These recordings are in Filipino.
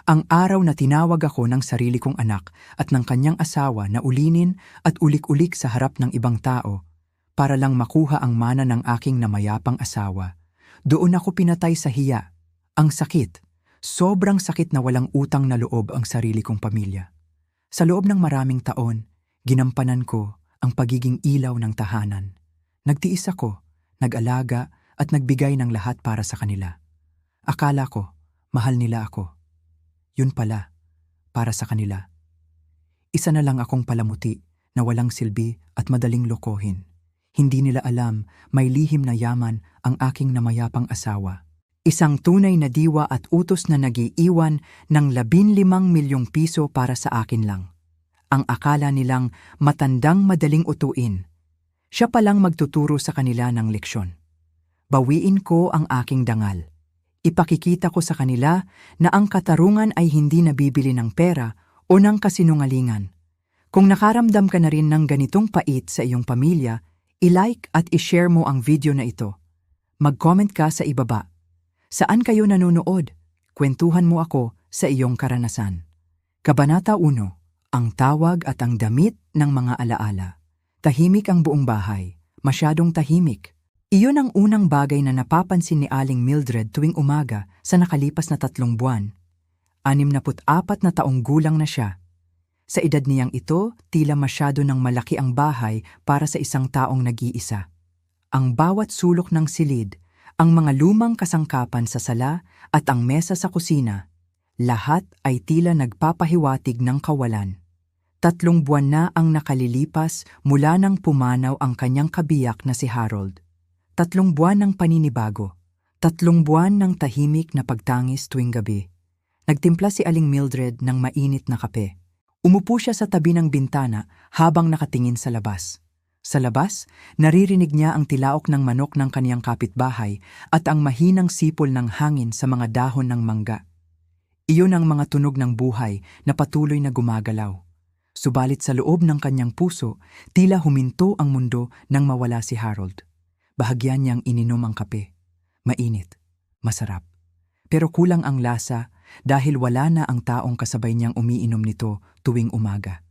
Ang araw na tinawag ako ng sarili kong anak at ng kanyang asawa na ulinin at ulik-ulik sa harap ng ibang tao para lang makuha ang mana ng aking namayapang asawa. Doon ako pinatay sa hiya. Ang sakit. Sobrang sakit na walang utang na loob ang sarili kong pamilya. Sa loob ng maraming taon, ginampanan ko ang pagiging ilaw ng tahanan. Nagtiis ako, nag-alaga at nagbigay ng lahat para sa kanila. Akala ko, mahal nila ako. Yun pala, para sa kanila. Isa na lang akong palamuti na walang silbi at madaling lokohin. Hindi nila alam may lihim na yaman ang aking namayapang asawa. Isang tunay na diwa at utos na nag-iiwan ng 15 milyong piso para sa akin lang. Ang akala nilang matandang madaling utuin. Siya palang magtuturo sa kanila ng leksyon. Bawiin ko ang aking dangal. Ipakikita ko sa kanila na ang katarungan ay hindi nabibili ng pera o ng kasinungalingan. Kung nakaramdam ka na rin ng ganitong pait sa iyong pamilya, i-like at i-share mo ang video na ito. Mag-comment ka sa ibaba. Saan kayo nanonood? Kwentuhan mo ako sa iyong karanasan. Kabanata 1. Ang tawag at ang damit ng mga alaala. Tahimik ang buong bahay. Masyadong tahimik. Iyon ang unang bagay na napapansin ni Aling Mildred tuwing umaga sa nakalipas na 3 buwan. 64 na taong gulang na siya. Sa edad niyang ito, tila masyado ng malaki ang bahay para sa isang taong nag-iisa. Ang bawat sulok ng silid, ang mga lumang kasangkapan sa sala at ang mesa sa kusina, lahat ay tila nagpapahiwatig ng kawalan. 3 buwan na ang nakalilipas mula nang pumanaw ang kanyang kabiyak na si Harold. 3 buwan ng paninibago. 3 buwan ng tahimik na pagtangis tuwing gabi. Nagtimpla si Aling Mildred ng mainit na kape. Umupo siya sa tabi ng bintana habang nakatingin sa labas. Sa labas, naririnig niya ang tilaok ng manok ng kaniyang kapitbahay at ang mahinang sipol ng hangin sa mga dahon ng mangga. Iyon ang mga tunog ng buhay na patuloy na gumagalaw. Subalit sa loob ng kanyang puso, tila huminto ang mundo nang mawala si Harold. Bahagyan niyang ininom ang kape. Mainit, masarap. Pero kulang ang lasa dahil wala na ang taong kasabay niyang umiinom nito tuwing umaga.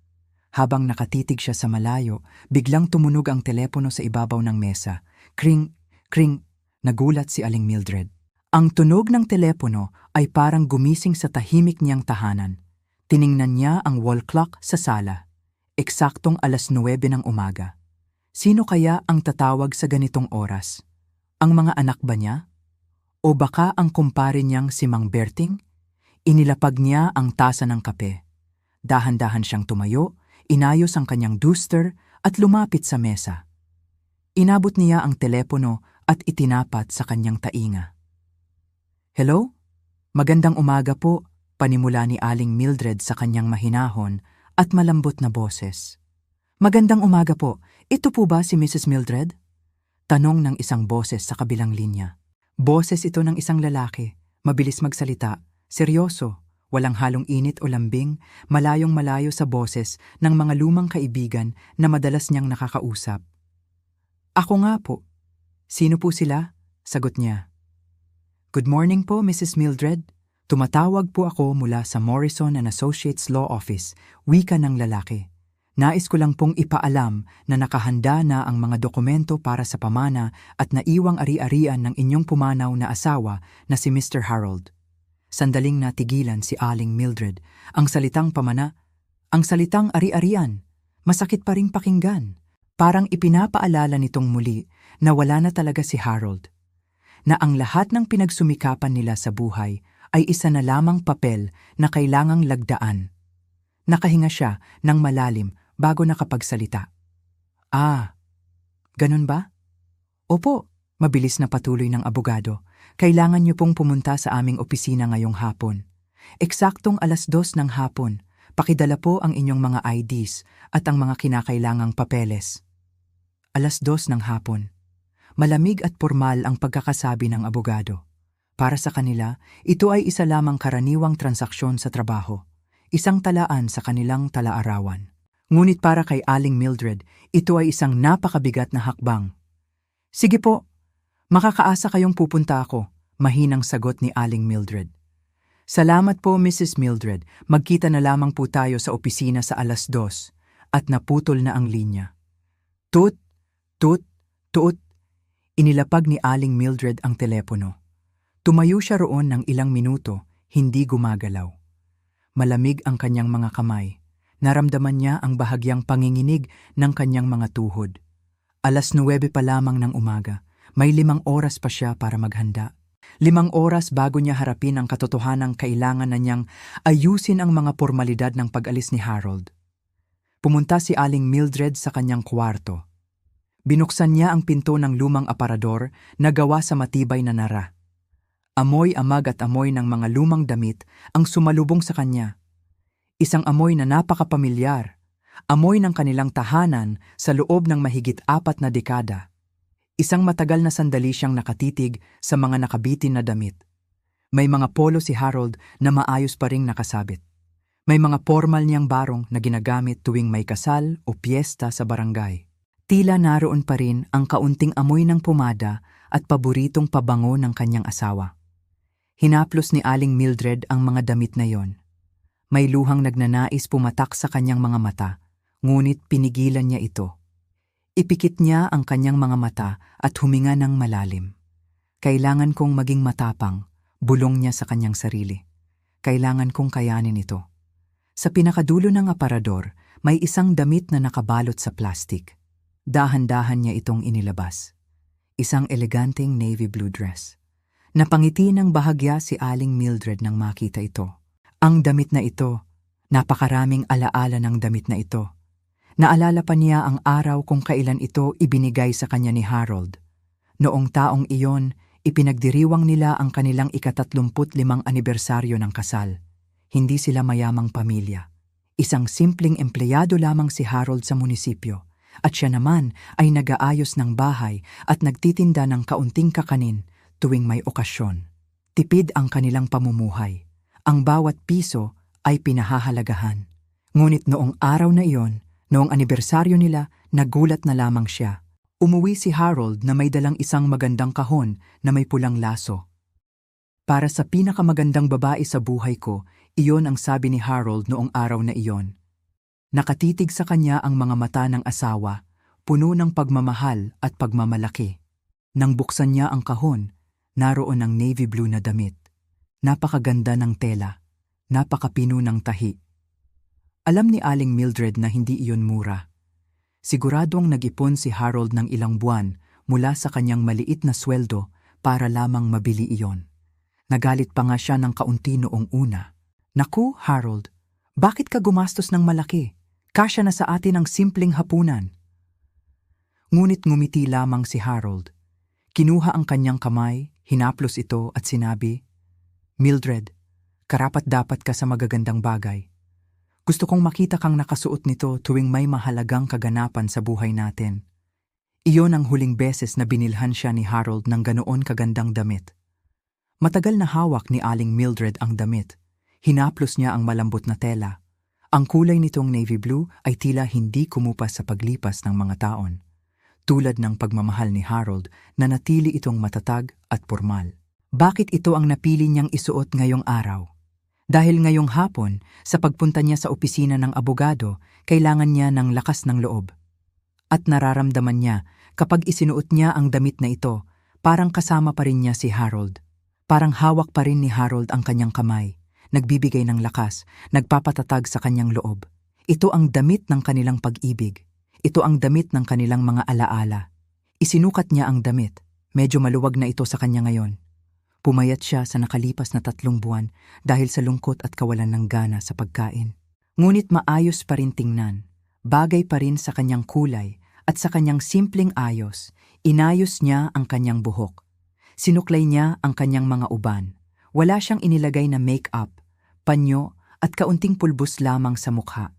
Habang nakatitig siya sa malayo, biglang tumunog ang telepono sa ibabaw ng mesa. Kring, kring, nagulat si Aling Mildred. Ang tunog ng telepono ay parang gumising sa tahimik niyang tahanan. Tiningnan niya ang wall clock sa sala. Eksaktong 9:00 ng umaga. Sino kaya ang tatawag sa ganitong oras? Ang mga anak ba niya? O baka ang kumpare niyang si Mang Berting? Inilapag niya ang tasa ng kape. Dahan-dahan siyang tumayo, inayos ang kanyang duster at lumapit sa mesa. Inabot niya ang telepono at itinapat sa kanyang tainga. Hello? Magandang umaga po, panimula ni Aling Mildred sa kanyang mahinahon at malambot na boses. Magandang umaga po. Ito po ba si Mrs. Mildred? Tanong ng isang boses sa kabilang linya. Boses ito ng isang lalaki, mabilis magsalita, seryoso, walang halong init o lambing, malayong malayo sa boses ng mga lumang kaibigan na madalas niyang nakakausap. Ako nga po. Sino po sila? Sagot niya. Good morning po, Mrs. Mildred. Tumatawag po ako mula sa Morrison and Associates Law Office, wika ng lalaki. Nais ko lang pong ipaalam na nakahanda na ang mga dokumento para sa pamana at naiwang ari-arian ng inyong pumanaw na asawa na si Mr. Harold. Sandaling natigilan si Aling Mildred. Ang salitang pamana, ang salitang ari-arian, masakit pa ring pakinggan. Parang ipinapaalala nitong muli na wala na talaga si Harold. Na ang lahat ng pinagsumikapan nila sa buhay ay isa na lamang papel na kailangang lagdaan. Nakahinga siya ng malalim bago nakapagsalita. Ah, ganun ba? Opo, mabilis na patuloy ng abogado. Kailangan niyo pong pumunta sa aming opisina ngayong hapon. Eksaktong 2:00 ng hapon, pakidala po ang inyong mga IDs at ang mga kinakailangang papeles. 2:00 ng hapon. Malamig at formal ang pagkakasabi ng abogado. Para sa kanila, ito ay isa lamang karaniwang transaksyon sa trabaho. Isang talaan sa kanilang talaarawan. Ngunit para kay Aling Mildred, ito ay isang napakabigat na hakbang. Sige po, makakaasa kayong pupunta ako, mahinang sagot ni Aling Mildred. Salamat po, Mrs. Mildred. Magkita na lamang po tayo sa opisina sa 2:00 at naputol na ang linya. Tut, tut, tut. Inilapag ni Aling Mildred ang telepono. Tumayo siya roon ng ilang minuto, hindi gumagalaw. Malamig ang kanyang mga kamay. Naramdaman niya ang bahagyang panginginig ng kanyang mga tuhod. 9:00 pa lamang ng umaga. May 5 oras pa siya para maghanda. 5 oras bago niya harapin ang katotohanang kailangan na niyang ayusin ang mga formalidad ng pag-alis ni Harold. Pumunta si Aling Mildred sa kanyang kwarto. Binuksan niya ang pinto ng lumang aparador na gawa sa matibay na nara. Amoy amag at amoy ng mga lumang damit ang sumalubong sa kanya. Isang amoy na napakapamilyar, amoy ng kanilang tahanan sa loob ng mahigit 4 na dekada. Isang matagal na sandali siyang nakatitig sa mga nakabitin na damit. May mga polo si Harold na maayos pa ring nakasabit. May mga formal niyang barong na ginagamit tuwing may kasal o piyesta sa barangay. Tila naroon pa rin ang kaunting amoy ng pumada at paboritong pabango ng kanyang asawa. Hinaplos ni Aling Mildred ang mga damit na yon. May luhang nagnanais pumatak sa kanyang mga mata, ngunit pinigilan niya ito. Ipikit niya ang kanyang mga mata at huminga ng malalim. Kailangan kong maging matapang, bulong niya sa kanyang sarili. Kailangan kong kayanin ito. Sa pinakadulo ng aparador, may isang damit na nakabalot sa plastik. Dahan-dahan niya itong inilabas. Isang eleganteng navy blue dress. Napangiti ng bahagya si Aling Mildred nang makita ito. Ang damit na ito, napakaraming alaala ng damit na ito. Naalala pa niya ang araw kung kailan ito ibinigay sa kanya ni Harold. Noong taong iyon, ipinagdiriwang nila ang kanilang ika-35 anibersaryo ng kasal. Hindi sila mayamang pamilya. Isang simpleng empleyado lamang si Harold sa munisipyo. At siya naman ay nag-aayos ng bahay at nagtitinda ng kaunting kakanin tuwing may okasyon. Tipid ang kanilang pamumuhay. Ang bawat piso ay pinahahalagahan. Ngunit noong araw na iyon, noong anibersaryo nila, nagulat na lamang siya. Umuwi si Harold na may dalang isang magandang kahon na may pulang laso. Para sa pinakamagandang babae sa buhay ko, iyon ang sabi ni Harold noong araw na iyon. Nakatitig sa kanya ang mga mata ng asawa, puno ng pagmamahal at pagmamalaki. Nang buksan niya ang kahon, naroon ang navy blue na damit. Napakaganda ng tela, napakapino ng tahi. Alam ni Aling Mildred na hindi iyon mura. Siguradong nag-ipon si Harold ng ilang buwan mula sa kanyang maliit na sweldo para lamang mabili iyon. Nagalit pa nga siya ng kaunti noong una. Naku, Harold, bakit ka gumastos ng malaki? Kasya na sa atin ang simpleng hapunan. Ngunit ngumiti lamang si Harold. Kinuha ang kanyang kamay, hinaplos ito at sinabi, Mildred, karapat-dapat ka sa magagandang bagay. Gusto kong makita kang nakasuot nito tuwing may mahalagang kaganapan sa buhay natin. Iyon ang huling beses na binilhan siya ni Harold ng ganoon kagandang damit. Matagal na hawak ni Aling Mildred ang damit. Hinaplos niya ang malambot na tela. Ang kulay nitong navy blue ay tila hindi kumupas sa paglipas ng mga taon. Tulad ng pagmamahal ni Harold na natili itong matatag at pormal. Bakit ito ang napili niyang isuot ngayong araw? Dahil ngayong hapon, sa pagpunta niya sa opisina ng abogado, kailangan niya ng lakas ng loob. At nararamdaman niya, kapag isinuot niya ang damit na ito, parang kasama pa rin niya si Harold. Parang hawak pa rin ni Harold ang kanyang kamay. Nagbibigay ng lakas, nagpapatatag sa kanyang loob. Ito ang damit ng kanilang pag-ibig. Ito ang damit ng kanilang mga alaala. Isinukat niya ang damit. Medyo maluwag na ito sa kanya ngayon. Pumayat siya sa nakalipas na 3 buwan dahil sa lungkot at kawalan ng gana sa pagkain. Ngunit maayos pa rin tingnan. Bagay pa rin sa kanyang kulay at sa kanyang simpleng ayos. Inayos niya ang kanyang buhok. Sinuklay niya ang kanyang mga uban. Wala siyang inilagay na make-up, panyo at kaunting pulbos lamang sa mukha.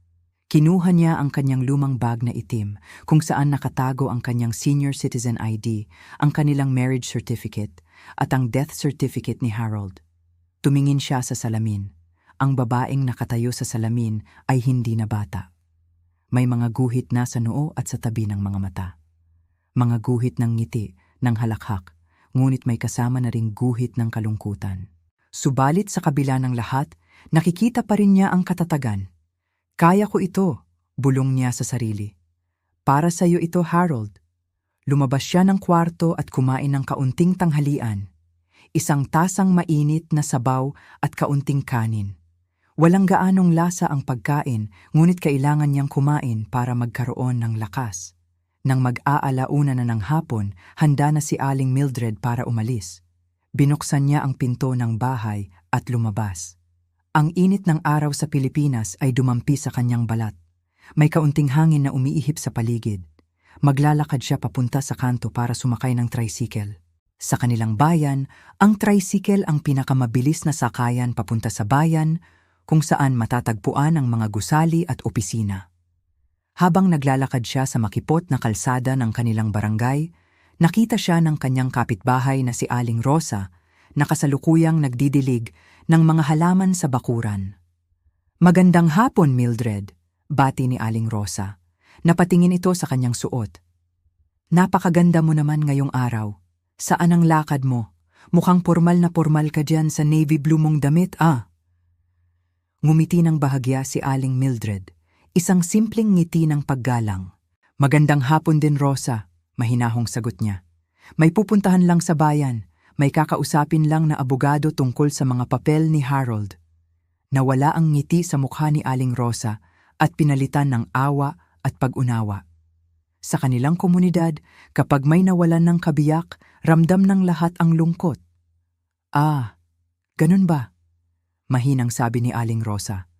Kinuha niya ang kanyang lumang bag na itim kung saan nakatago ang kanyang senior citizen ID, ang kanilang marriage certificate at ang death certificate ni Harold. Tumingin siya sa salamin. Ang babaeng nakatayo sa salamin ay hindi na bata. May mga guhit na sa noo at sa tabi ng mga mata. Mga guhit ng ngiti, ng halakhak, ngunit may kasama na ring guhit ng kalungkutan. Subalit sa kabila ng lahat, nakikita pa rin niya ang katatagan. Kaya ko ito, bulong niya sa sarili. Para sa iyo ito, Harold. Lumabas siya ng kwarto at kumain ng kaunting tanghalian. Isang tasang mainit na sabaw at kaunting kanin. Walang gaanong lasa ang pagkain, ngunit kailangan niyang kumain para magkaroon ng lakas. Nang mag-aalauna na ng hapon, handa na si Aling Mildred para umalis. Binuksan niya ang pinto ng bahay at lumabas. Ang init ng araw sa Pilipinas ay dumampi sa kanyang balat. May kaunting hangin na umiihip sa paligid. Maglalakad siya papunta sa kanto para sumakay ng tricycle. Sa kanilang bayan, ang tricycle ang pinakamabilis na sakayan papunta sa bayan, kung saan matatagpuan ang mga gusali at opisina. Habang naglalakad siya sa makipot na kalsada ng kanilang barangay, nakita siya ng kanyang kapitbahay na si Aling Rosa na kasalukuyang nagdidilig ng mga halaman sa bakuran. "Magandang hapon, Mildred," bati ni Aling Rosa. Napatingin ito sa kanyang suot. "Napakaganda mo naman ngayong araw. Saan ang lakad mo? Mukhang pormal na pormal ka dyan sa navy blue mong damit, ah." Ngumiti ng bahagya si Aling Mildred, isang simpleng ngiti ng paggalang. "Magandang hapon din, Rosa," mahinahong sagot niya. "May pupuntahan lang sa bayan. May kakausapin lang na abogado tungkol sa mga papel ni Harold." Nawala ang ngiti sa mukha ni Aling Rosa at pinalitan ng awa at pag-unawa. Sa kanilang komunidad, kapag may nawalan ng kabiyak, ramdam ng lahat ang lungkot. "Ah, ganun ba?" Mahinang sabi ni Aling Rosa.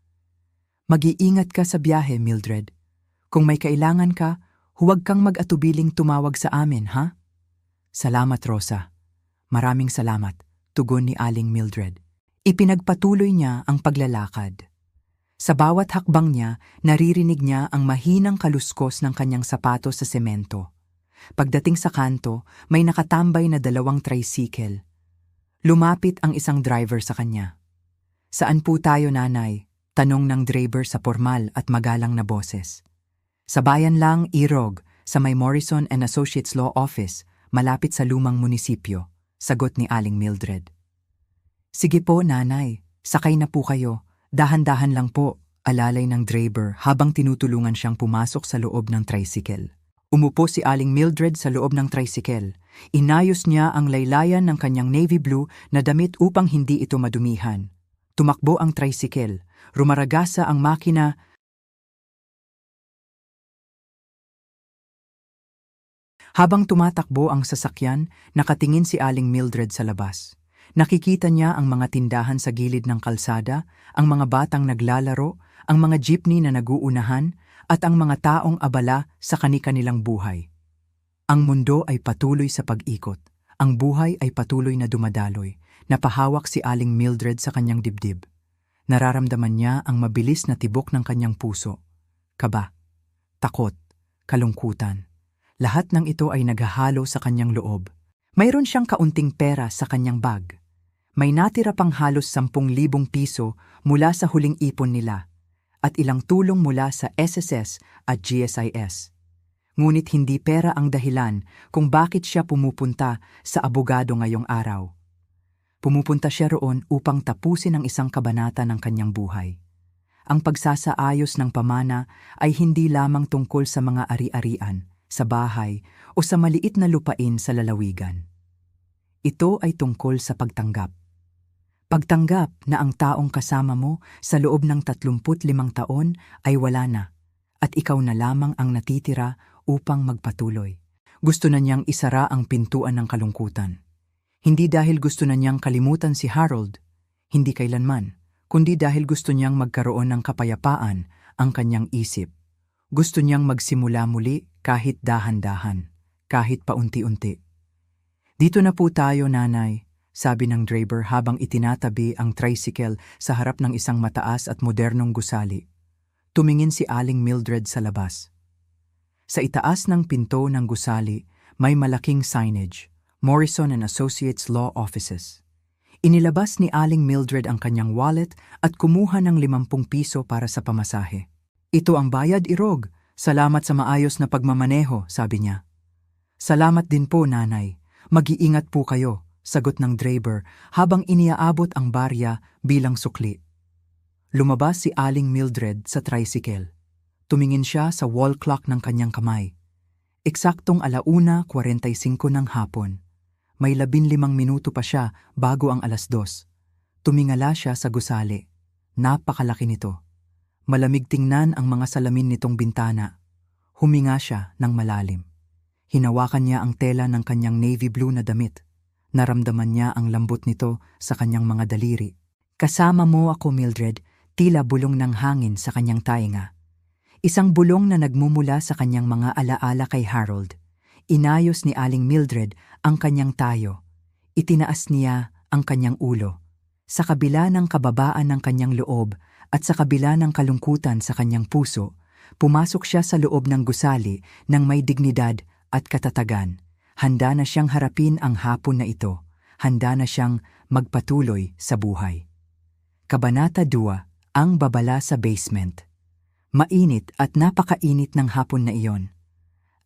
"Mag-iingat ka sa biyahe, Mildred. Kung may kailangan ka, huwag kang mag-atubiling tumawag sa amin, ha?" "Salamat, Rosa. Maraming salamat," tugon ni Aling Mildred. Ipinagpatuloy niya ang paglalakad. Sa bawat hakbang niya, naririnig niya ang mahinang kaluskos ng kanyang sapatos sa semento. Pagdating sa kanto, may nakatambay na 2 tricycle. Lumapit ang isang driver sa kanya. "Saan po tayo, nanay?" tanong ng driver sa pormal at magalang na boses. "Sa bayan lang, Irog, sa may Morrison and Associates Law Office, malapit sa lumang munisipyo," sagot ni Aling Mildred. "Sige po, nanay, sakay na po kayo. Dahan-dahan lang po," alalay ng driver habang tinutulungan siyang pumasok sa loob ng tricycle. Umupo si Aling Mildred sa loob ng tricycle. Inayos niya ang laylayan ng kanyang navy blue na damit upang hindi ito madumihan. Tumakbo ang tricycle. Rumaragasa ang makina. Habang tumatakbo ang sasakyan, nakatingin si Aling Mildred sa labas. Nakikita niya ang mga tindahan sa gilid ng kalsada, ang mga batang naglalaro, ang mga jeepney na naguunahan, at ang mga taong abala sa kani-kanilang buhay. Ang mundo ay patuloy sa pag-ikot. Ang buhay ay patuloy na dumadaloy. Napahawak si Aling Mildred sa kanyang dibdib. Nararamdaman niya ang mabilis na tibok ng kanyang puso. Kaba, takot, kalungkutan. Lahat ng ito ay naghahalo sa kanyang loob. Mayroon siyang kaunting pera sa kanyang bag. May natira pang halos 10,000 piso mula sa huling ipon nila at ilang tulong mula sa SSS at GSIS. Ngunit hindi pera ang dahilan kung bakit siya pumupunta sa abogado ngayong araw. Pumupunta siya roon upang tapusin ang isang kabanata ng kanyang buhay. Ang pagsasaayos ng pamana ay hindi lamang tungkol sa mga ari-arian, sa bahay o sa maliit na lupain sa lalawigan. Ito ay tungkol sa pagtanggap. Pagtanggap na ang taong kasama mo sa loob ng 35 taon ay wala na at ikaw na lamang ang natitira upang magpatuloy. Gusto na niyang isara ang pintuan ng kalungkutan. Hindi dahil gusto na niyang kalimutan si Harold, hindi kailanman, kundi dahil gusto niyang magkaroon ng kapayapaan ang kanyang isip. Gusto niyang magsimula muli kahit dahan-dahan, kahit paunti-unti. "Dito na po tayo, nanay," sabi ng driver habang itinatabi ang tricycle sa harap ng isang mataas at modernong gusali. Tumingin si Aling Mildred sa labas. Sa itaas ng pinto ng gusali, may malaking signage, Morrison and Associates Law Offices. Inilabas ni Aling Mildred ang kanyang wallet at kumuha ng 50 piso para sa pamasahe. "Ito ang bayad, Irog. Salamat sa maayos na pagmamaneho," sabi niya. "Salamat din po, nanay. Mag-iingat po kayo," sagot ng driver habang iniaabot ang barya bilang sukli. Lumabas si Aling Mildred sa tricycle. Tumingin siya sa wall clock ng kanyang kamay. Eksaktong 1:45 ng hapon. May 15 minuto pa siya bago ang 2:00. Tumingala siya sa gusali. Napakalaki nito. Malamig tingnan ang mga salamin nitong bintana. Huminga siya ng malalim. Hinawakan niya ang tela ng kanyang navy blue na damit. Naramdaman niya ang lambot nito sa kanyang mga daliri. Kasama mo ako, Mildred, tila bulong ng hangin sa kanyang tainga. Isang bulong na nagmumula sa kanyang mga alaala kay Harold. Inayos ni Aling Mildred ang kanyang tayo. Itinaas niya ang kanyang ulo. Sa kabila ng kababaan ng kanyang loob at sa kabila ng kalungkutan sa kanyang puso, pumasok siya sa loob ng gusali ng may dignidad at katatagan. Handa na siyang harapin ang hapon na ito. Handa na siyang magpatuloy sa buhay. Kabanata 2, ang babala sa basement. Mainit at napakainit ng hapon na iyon.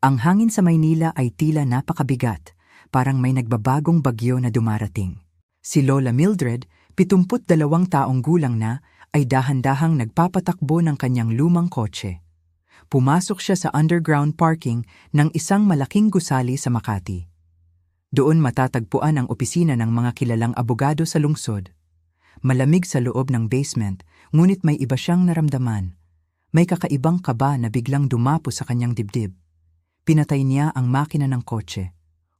Ang hangin sa Maynila ay tila napakabigat, parang may nagbabagong bagyo na dumarating. Si Lola Mildred, 72 taong gulang na, ay dahan-dahang nagpapatakbo ng kanyang lumang kotse. Pumasok siya sa underground parking ng isang malaking gusali sa Makati. Doon matatagpuan ang opisina ng mga kilalang abogado sa lungsod. Malamig sa loob ng basement, ngunit may iba siyang naramdaman. May kakaibang kaba na biglang dumapo sa kanyang dibdib. Pinatay niya ang makina ng kotse.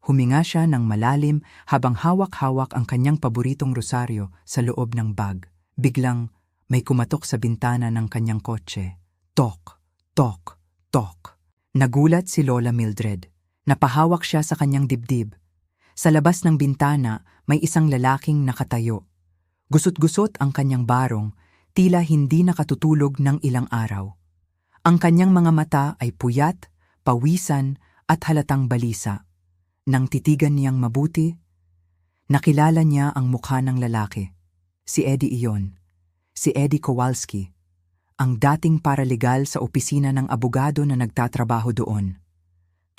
Huminga siya ng malalim habang hawak-hawak ang kanyang paboritong rosaryo sa loob ng bag. Biglang may kumatok sa bintana ng kanyang kotse. Tok, tok, tok. Nagulat si Lola Mildred. Napahawak siya sa kanyang dibdib. Sa labas ng bintana may isang lalaking nakatayo. Gusot-gusot ang kanyang barong, tila hindi nakatutulog ng ilang araw. Ang kanyang mga mata ay puyat, pawisan at halatang balisa. Nang titigan niyang mabuti, nakilala niya ang mukha ng lalaki. Si Eddie iyon. Si Eddie Kowalski, ang dating paralegal sa opisina ng abogado na nagtatrabaho doon.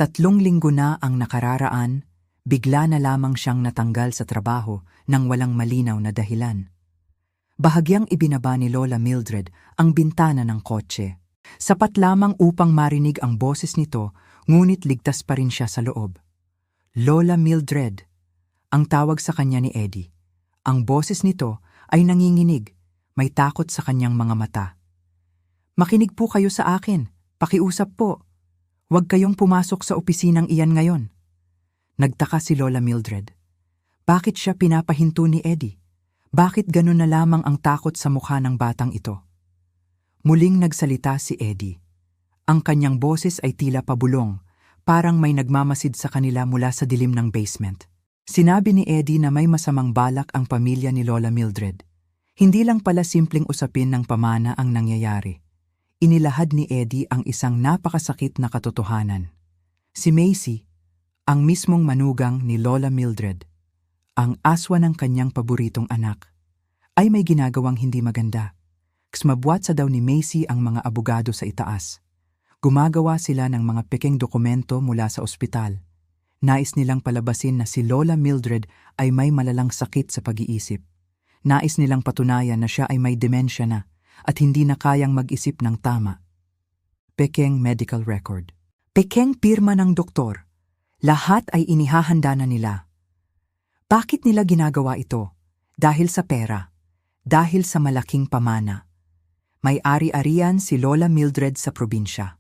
3 linggo na ang nakararaan, bigla na lamang siyang natanggal sa trabaho nang walang malinaw na dahilan. Bahagyang ibinaba ni Lola Mildred ang bintana ng kotse. Sapat lamang upang marinig ang boses nito, ngunit ligtas pa rin siya sa loob. Lola Mildred, ang tawag sa kanya ni Eddie. Ang boses nito ay nanginginig, may takot sa kanyang mga mata. Makinig po kayo sa akin, pakiusap po. Huwag kayong pumasok sa opisinang iyan ngayon. Nagtaka si Lola Mildred. Bakit siya pinapahinto ni Eddie? Bakit ganun na lamang ang takot sa mukha ng batang ito? Muling nagsalita si Eddie. Ang kanyang boses ay tila pabulong, parang may nagmamasid sa kanila mula sa dilim ng basement. Sinabi ni Eddie na may masamang balak ang pamilya ni Lola Mildred. Hindi lang pala simpleng usapin ng pamana ang nangyayari. Inilahad ni Eddie ang isang napakasakit na katotohanan. Si Macy, ang mismong manugang ni Lola Mildred, ang aswa ng kanyang paboritong anak, ay may ginagawang hindi maganda. Ksmabwat sa daw ni Macy ang mga abogado sa itaas. Gumagawa sila ng mga pekeng dokumento mula sa ospital. Nais nilang palabasin na si Lola Mildred ay may malalang sakit sa pag-iisip. Nais nilang patunayan na siya ay may demensya na at hindi na kayang mag-isip ng tama. Pekeng medical record. Pekeng pirma ng doktor. Lahat ay inihahanda na nila. Bakit nila ginagawa ito? Dahil sa pera. Dahil sa malaking pamana. May ari-arian si Lola Mildred sa probinsya.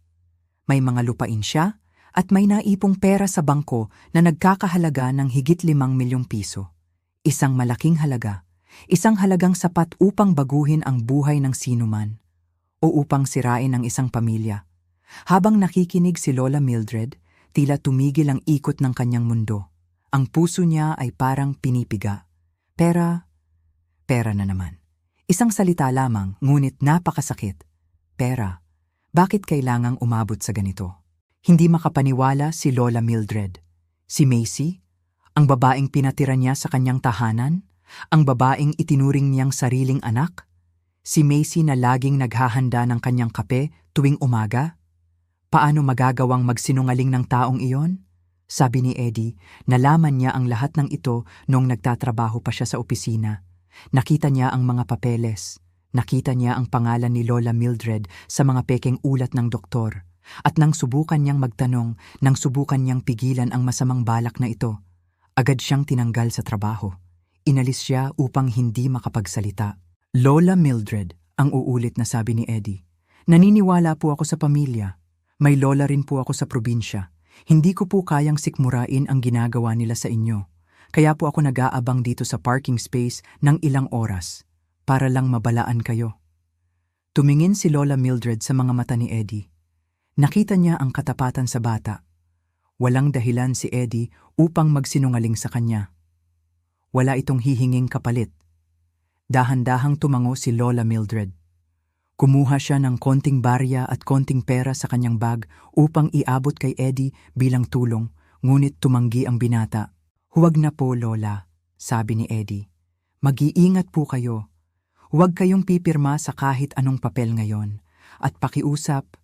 May mga lupain siya at may naipong pera sa bangko na nagkakahalaga ng higit 5 milyong piso. Isang malaking halaga. Isang halagang sapat upang baguhin ang buhay ng sinuman o upang sirain ang isang pamilya. Habang nakikinig si Lola Mildred, tila tumigil ang ikot ng kanyang mundo. Ang puso niya ay parang pinipiga. Pera na naman. Isang salita lamang, ngunit napakasakit. Pera. Bakit kailangang umabot sa ganito? Hindi makapaniwala si Lola Mildred. Si Macy, ang babaeng pinatira niya sa kanyang tahanan, ang babaeng itinuring niyang sariling anak, si Macy na laging naghahanda ng kanyang kape tuwing umaga. Paano magagawang magsinungaling ng taong iyon? Sabi ni Eddie, nalaman niya ang lahat ng ito noong nagtatrabaho pa siya sa opisina. Nakita niya ang mga papeles. Nakita niya ang pangalan ni Lola Mildred sa mga pekeng ulat ng doktor. At nang subukan niyang magtanong, nang subukan niyang pigilan ang masamang balak na ito, agad siyang tinanggal sa trabaho. Inalis siya upang hindi makapagsalita. Lola Mildred, ang uulit na sabi ni Eddie. Naniniwala po ako sa pamilya. May lola rin po ako sa probinsya. Hindi ko po kayang sikmurain ang ginagawa nila sa inyo. Kaya po ako nag-aabang dito sa parking space ng ilang oras para lang mabalaan kayo. Tumingin si Lola Mildred sa mga mata ni Eddie. Nakita niya ang katapatan sa bata. Walang dahilan si Eddie upang magsinungaling sa kanya. Wala itong hihinging kapalit. Dahan-dahang tumango si Lola Mildred. Kumuha siya ng konting barya at konting pera sa kanyang bag upang iabot kay Eddie bilang tulong, ngunit tumanggi ang binata. Huwag na po, Lola, sabi ni Eddie. Mag-iingat po kayo. Huwag kayong pipirma sa kahit anong papel ngayon. At pakiusap,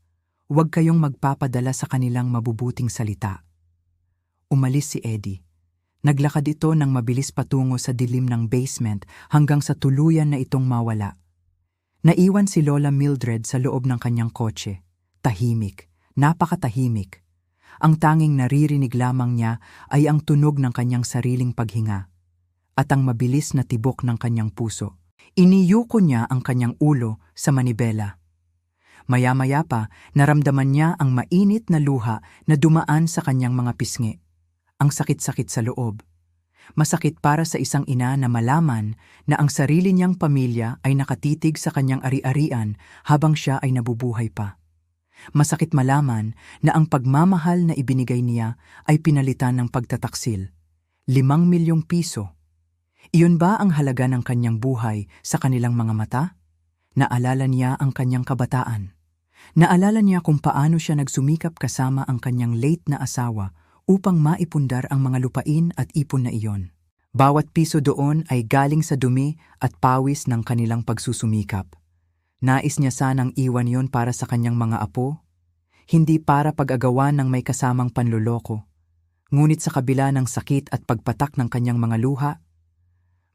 huwag kayong magpapadala sa kanilang mabubuting salita. Umalis si Eddie. Naglakad ito ng mabilis patungo sa dilim ng basement hanggang sa tuluyan na itong mawala. Naiwan si Lola Mildred sa loob ng kanyang kotse. Tahimik, napakatahimik. Ang tanging naririnig lamang niya ay ang tunog ng kanyang sariling paghinga at ang mabilis na tibok ng kanyang puso. Iniyuko niya ang kanyang ulo sa manibela. Maya-maya pa, naramdaman niya ang mainit na luha na dumaan sa kanyang mga pisngi. Ang sakit-sakit sa loob. Masakit para sa isang ina na malaman na ang sarili niyang pamilya ay nakatitig sa kanyang ari-arian habang siya ay nabubuhay pa. Masakit malaman na ang pagmamahal na ibinigay niya ay pinalitan ng pagtataksil. 5 milyong piso. Iyon ba ang halaga ng kanyang buhay sa kanilang mga mata? Naalala niya ang kanyang kabataan. Naalala niya kung paano siya nagsumikap kasama ang kanyang late na asawa upang maipundar ang mga lupain at ipon na iyon. Bawat piso doon ay galing sa dumi at pawis ng kanilang pagsusumikap. Nais niya sanang iwan yon para sa kanyang mga apo, hindi para pag-agawan ng may kasamang panloloko. Ngunit sa kabila ng sakit at pagpatak ng kanyang mga luha,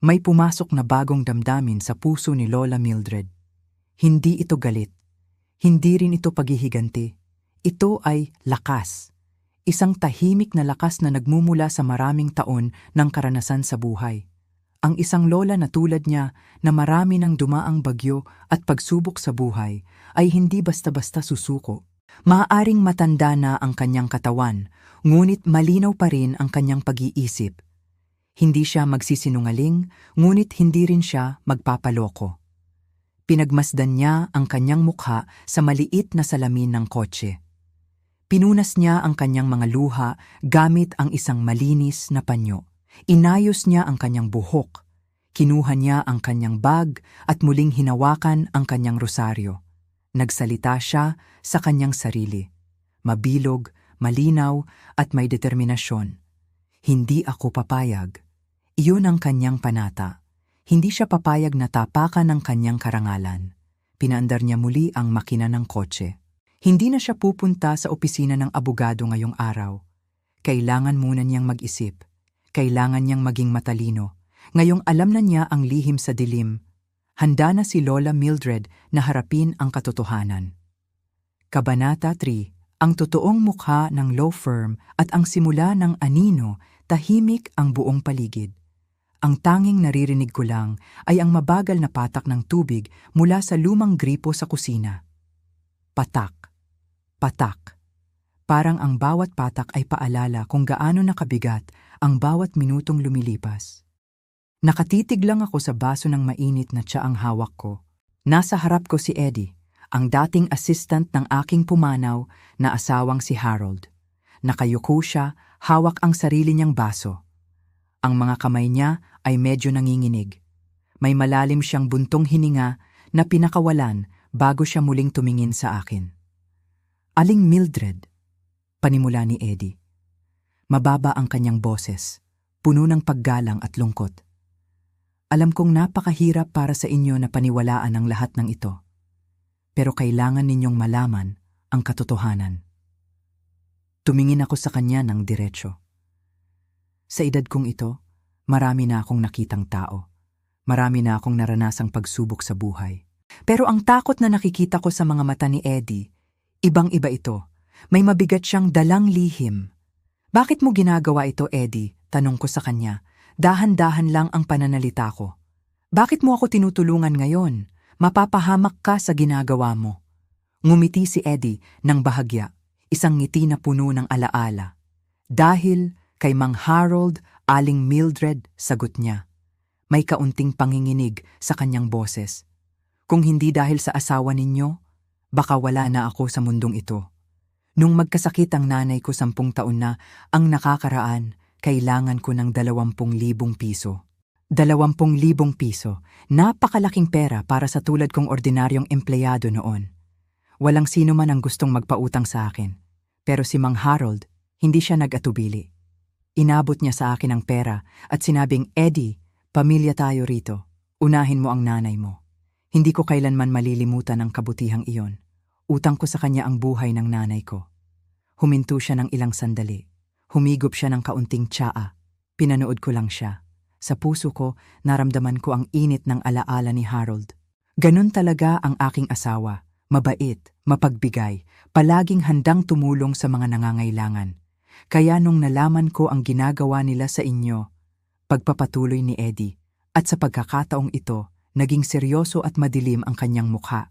may pumasok na bagong damdamin sa puso ni Lola Mildred. Hindi ito galit. Hindi rin ito paghihiganti. Ito ay lakas. Isang tahimik na lakas na nagmumula sa maraming taon ng karanasan sa buhay. Ang isang lola na tulad niya na marami ng dumaang bagyo at pagsubok sa buhay ay hindi basta-basta susuko. Maaaring matanda na ang kanyang katawan, ngunit malinaw pa rin ang kanyang pag-iisip. Hindi siya magsisinungaling, ngunit hindi rin siya magpapaloko. Pinagmasdan niya ang kanyang mukha sa maliit na salamin ng kotse. Pinunas niya ang kanyang mga luha gamit ang isang malinis na panyo. Inayos niya ang kanyang buhok. Kinuha niya ang kanyang bag at muling hinawakan ang kanyang rosaryo. Nagsalita siya sa kanyang sarili. Mabilog, malinaw at may determinasyon. Hindi ako papayag. Iyon ang kanyang panata. Hindi siya papayag na tapakan ng kanyang karangalan. Pinaandar niya muli ang makina ng kotse. Hindi na siya pupunta sa opisina ng abogado ngayong araw. Kailangan muna niyang mag-isip. Kailangan niyang maging matalino. Ngayong alam na niya ang lihim sa dilim, handa na si Lola Mildred na harapin ang katotohanan. Kabanata 3. Ang totoong mukha ng law firm at ang simula ng anino, tahimik ang buong paligid. Ang tanging naririnig ko lang ay ang mabagal na patak ng tubig mula sa lumang gripo sa kusina. Patak. Patak. Parang ang bawat patak ay paalala kung gaano nakabigat ang bawat minutong lumilipas. Nakatitig lang ako sa baso ng mainit na tsaang hawak ko. Nasa harap ko si Eddie, ang dating assistant ng aking pumanaw na asawang si Harold. Nakayuko siya, hawak ang sarili niyang baso. Ang mga kamay niya ay medyo nanginginig. May malalim siyang buntong hininga na pinakawalan bago siya muling tumingin sa akin. Aling Mildred, panimula ni Eddie. Mababa ang kanyang boses, puno ng paggalang at lungkot. Alam kong napakahirap para sa inyo na paniwalaan ang lahat ng ito. Pero kailangan ninyong malaman ang katotohanan. Tumingin ako sa kanya ng diretso. Sa edad kong ito, marami na akong nakitang tao. Marami na akong naranasang pagsubok sa buhay. Pero ang takot na nakikita ko sa mga mata ni Eddie, ibang-iba ito. May mabigat siyang dalang lihim. Bakit mo ginagawa ito, Eddie? Tanong ko sa kanya. Dahan-dahan lang ang pananalita ko. Bakit mo ako tinutulungan ngayon? Mapapahamak ka sa ginagawa mo. Ngumiti si Eddie ng bahagya, isang ngiti na puno ng alaala. Dahil kay Mang Harold, Aling Mildred, sagot niya. May kaunting panginginig sa kanyang boses. Kung hindi dahil sa asawa ninyo, baka wala na ako sa mundong ito. Nung magkasakit ang nanay ko 10 taon na, ang nakakaraan, kailangan ko ng 20,000 piso. 20,000 piso, napakalaking pera para sa tulad kong ordinaryong empleyado noon. Walang sino man ang gustong magpautang sa akin. Pero si Mang Harold, hindi siya nag-atubili. Inabot niya sa akin ang pera at sinabing, Eddie, pamilya tayo rito. Unahin mo ang nanay mo. Hindi ko kailanman malilimutan ang kabutihang iyon. Utang ko sa kanya ang buhay ng nanay ko. Huminto siya ng ilang sandali. Humigop siya ng kaunting tsaa. Pinanood ko lang siya. Sa puso ko, naramdaman ko ang init ng alaala ni Harold. Ganun talaga ang aking asawa. Mabait, mapagbigay, palaging handang tumulong sa mga nangangailangan. Kaya nung nalaman ko ang ginagawa nila sa inyo, pagpapatuloy ni Eddie, at sa pagkakataong ito, naging seryoso at madilim ang kanyang mukha.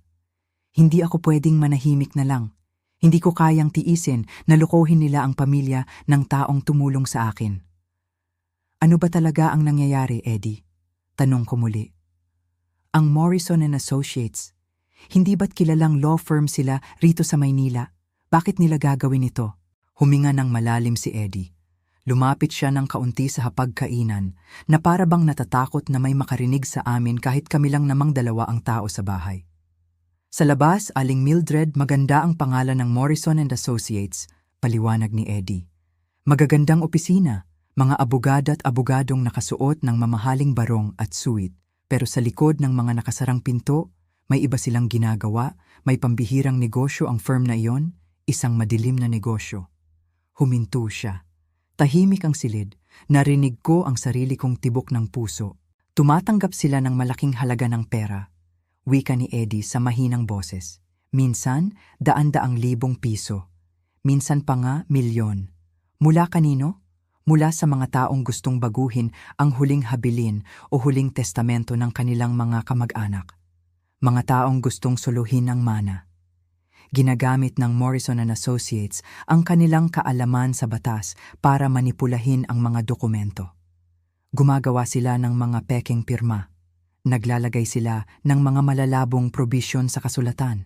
Hindi ako pwedeng manahimik na lang. Hindi ko kayang tiisin na lukohin nila ang pamilya ng taong tumulong sa akin. Ano ba talaga ang nangyayari, Eddie? Tanong ko muli. Ang Morrison and Associates, hindi ba't kilalang law firm sila rito sa Maynila? Bakit nila gagawin ito? Huminga ng malalim si Eddie. Lumapit siya ng kaunti sa hapagkainan na para bang natatakot na may makarinig sa amin kahit kami lang namang 2 ang tao sa bahay. Sa labas, Aling Mildred, maganda ang pangalan ng Morrison and Associates, paliwanag ni Eddie. Magagandang opisina, mga abogado at abogadong nakasuot ng mamahaling barong at suit, pero sa likod ng mga nakasarang pinto, may iba silang ginagawa, may pambihirang negosyo ang firm na iyon, isang madilim na negosyo. Huminto siya. Tahimik ang silid, narinig ko ang sarili kong tibok ng puso. Tumatanggap sila ng malaking halaga ng pera. Wika ni Eddie sa mahinang boses. Minsan, 100,000 piso. Minsan pa nga, milyon. Mula kanino? Mula sa mga taong gustong baguhin ang huling habilin o huling testamento ng kanilang mga kamag-anak. Mga taong gustong suluhin ng mana. Ginagamit ng Morrison and Associates ang kanilang kaalaman sa batas para manipulahin ang mga dokumento. Gumagawa sila ng mga pekeng pirma. Naglalagay sila ng mga malalabong probisyon sa kasulatan.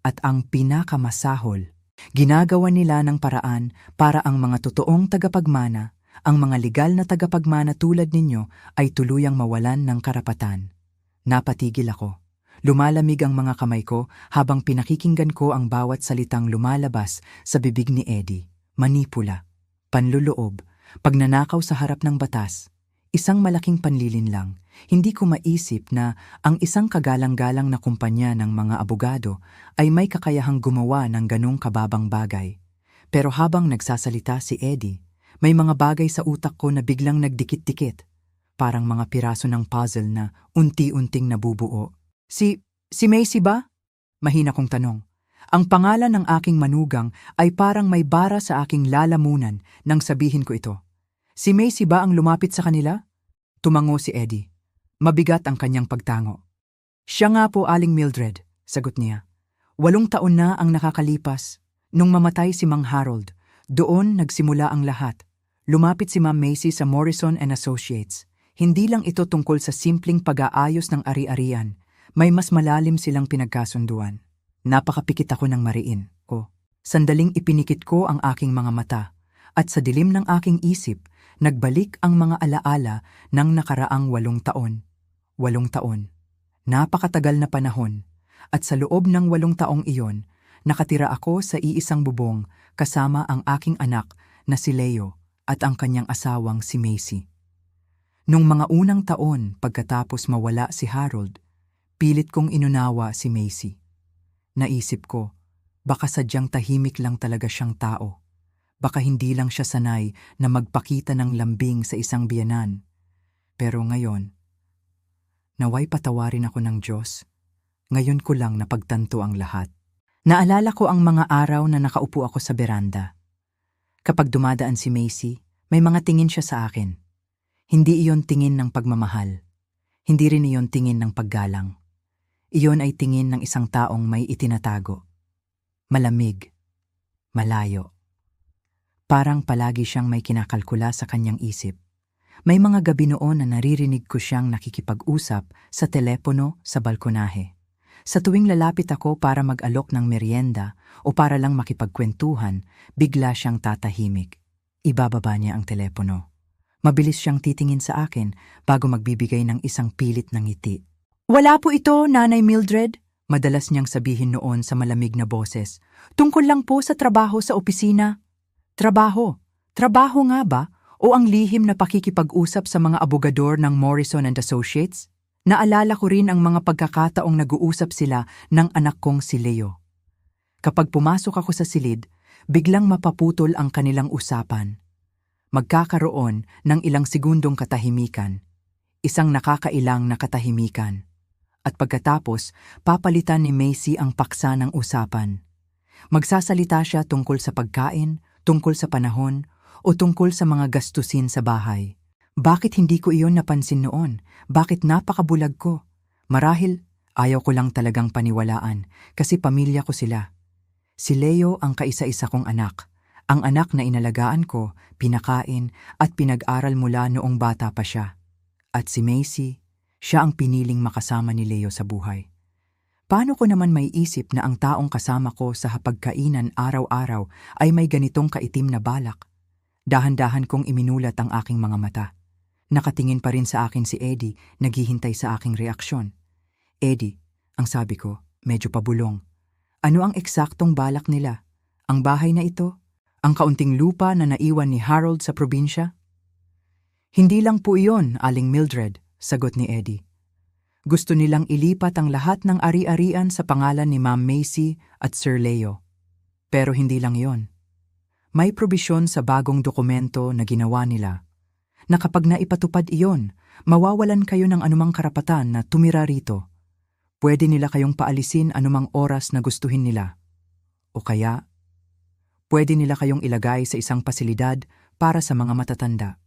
At ang pinakamasahol, ginagawa nila ng paraan para ang mga totoong tagapagmana, ang mga legal na tagapagmana tulad ninyo ay tuluyang mawalan ng karapatan. Napatigil ako. Lumalamig ang mga kamay ko habang pinakikinggan ko ang bawat salitang lumalabas sa bibig ni Eddie. Manipula, panluloob, pagnanakaw sa harap ng batas. Isang malaking panlilin lang. Hindi ko maisip na ang isang kagalang-galang na kumpanya ng mga abogado ay may kakayahang gumawa ng ganong kababang bagay. Pero habang nagsasalita si Eddie, may mga bagay sa utak ko na biglang nagdikit-dikit. Parang mga piraso ng puzzle na unti-unting nabubuo. Si Macy ba? Mahina kong tanong. Ang pangalan ng aking manugang ay parang may bara sa aking lalamunan nang sabihin ko ito. Si Macy ba ang lumapit sa kanila? Tumango si Eddie. Mabigat ang kanyang pagtango. Siya nga po, Aling Mildred, sagot niya. 8 taon na ang nakakalipas. Nung mamatay si Mang Harold, doon nagsimula ang lahat. Lumapit si Ma'am Macy sa Morrison and Associates. Hindi lang ito tungkol sa simpleng pag-aayos ng ari-arian. May mas malalim silang pinagkasunduan. Napakapikit ako ng mariin ko. Sandaling ipinikit ko ang aking mga mata. At sa dilim ng aking isip, nagbalik ang mga alaala ng nakaraang 8 taon. 8 taon. Napakatagal na panahon. At sa loob ng 8 taong iyon, nakatira ako sa iisang bubong kasama ang aking anak na si Leo at ang kanyang asawang si Macy. Nung mga unang taon pagkatapos mawala si Harold, pilit kong inunawa si Macy. Naisip ko, baka sadyang tahimik lang talaga siyang tao. Baka hindi lang siya sanay na magpakita ng lambing sa isang biyenan. Pero ngayon, naway patawarin ako ng Diyos. Ngayon ko lang napagtanto ang lahat. Naalala ko ang mga araw na nakaupo ako sa beranda. Kapag dumadaan si Macy, may mga tingin siya sa akin. Hindi iyon tingin ng pagmamahal. Hindi rin iyon tingin ng paggalang. Iyon ay tingin ng isang taong may itinatago. Malamig. Malayo. Parang palagi siyang may kinakalkula sa kanyang isip. May mga gabi noon na naririnig ko siyang nakikipag-usap sa telepono sa balkonahe. Sa tuwing lalapit ako para mag-alok ng merienda o para lang makipagkwentuhan, bigla siyang tatahimik. Ibababa niya ang telepono. Mabilis siyang titingin sa akin bago magbibigay ng isang pilit ng ngiti. "Wala po ito, Nanay Mildred," madalas niyang sabihin noon sa malamig na boses. "Tungkol lang po sa trabaho sa opisina." Trabaho? Trabaho nga ba? O ang lihim na pakikipag-usap sa mga abogador ng Morrison and Associates? Naalala ko rin ang mga pagkakataong nag-uusap sila ng anak kong si Leo. Kapag pumasok ako sa silid, biglang mapaputol ang kanilang usapan. Magkakaroon ng ilang segundong katahimikan, isang nakakailang na katahimikan. At pagkatapos, papalitan ni Macy ang paksa ng usapan. Magsasalita siya tungkol sa pagkain, tungkol sa panahon, o tungkol sa mga gastusin sa bahay. Bakit hindi ko iyon napansin noon? Bakit napakabulag ko? Marahil, ayaw ko lang talagang paniwalaan kasi pamilya ko sila. Si Leo ang kaisa-isa kong anak. Ang anak na inalagaan ko, pinakain at pinag-aral mula noong bata pa siya. At si Macy, siya ang piniling makasama ni Leo sa buhay. Paano ko naman maiisip na ang taong kasama ko sa hapagkainan araw-araw ay may ganitong kaitim na balak? Dahan-dahan kong iminulat ang aking mga mata. Nakatingin pa rin sa akin si Eddie, naghihintay sa aking reaksyon. "Eddie," ang sabi ko, medyo pabulong. "Ano ang eksaktong balak nila? Ang bahay na ito? Ang kaunting lupa na naiwan ni Harold sa probinsya?" "Hindi lang po iyon, Aling Mildred," sagot ni Eddie. "Gusto nilang ilipat ang lahat ng ari-arian sa pangalan ni Ma'am Macy at Sir Leo. Pero hindi lang iyon. May probisyon sa bagong dokumento na ginawa nila na kapag naipatupad iyon, mawawalan kayo ng anumang karapatan na tumira rito. Pwede nila kayong paalisin anumang oras na gustuhin nila. O kaya, pwede nila kayong ilagay sa isang pasilidad para sa mga matatanda.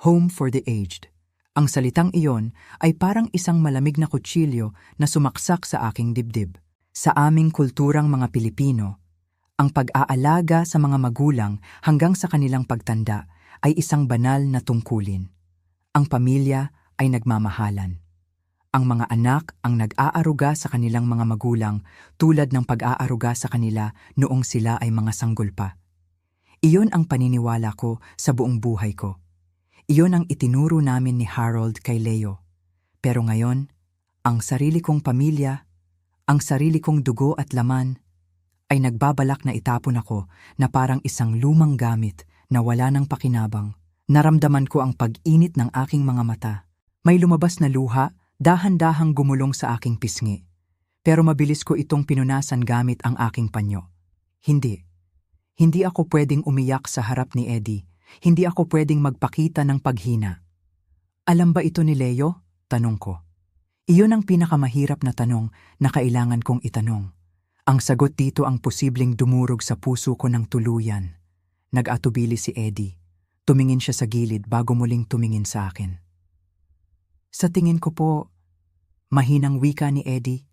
Home for the aged." Ang salitang iyon ay parang isang malamig na kutsilyo na sumaksak sa aking dibdib. Sa aming kulturang mga Pilipino, ang pag-aalaga sa mga magulang hanggang sa kanilang pagtanda ay isang banal na tungkulin. Ang pamilya ay nagmamahalan. Ang mga anak ang nag-aaruga sa kanilang mga magulang tulad ng pag-aaruga sa kanila noong sila ay mga sanggol pa. Iyon ang paniniwala ko sa buong buhay ko. Iyon ang itinuro namin ni Harold kay Leo. Pero ngayon, ang sarili kong pamilya, ang sarili kong dugo at laman, ay nagbabalak na itapon ako na parang isang lumang gamit na wala ng pakinabang. Naramdaman ko ang pag-init ng aking mga mata. May lumabas na luha, dahan-dahang gumulong sa aking pisngi. Pero mabilis ko itong pinunasan gamit ang aking panyo. Hindi. Hindi ako pwedeng umiyak sa harap ni Eddie. Hindi ako pwedeng magpakita ng paghina. "Alam ba ito ni Leo?" tanong ko. Iyon ang pinakamahirap na tanong na kailangan kong itanong. Ang sagot dito ang posibleng dumurog sa puso ko ng tuluyan. Nag-atubili si Eddie. Tumingin siya sa gilid bago muling tumingin sa akin. "Sa tingin ko po," mahinang wika ni Eddie,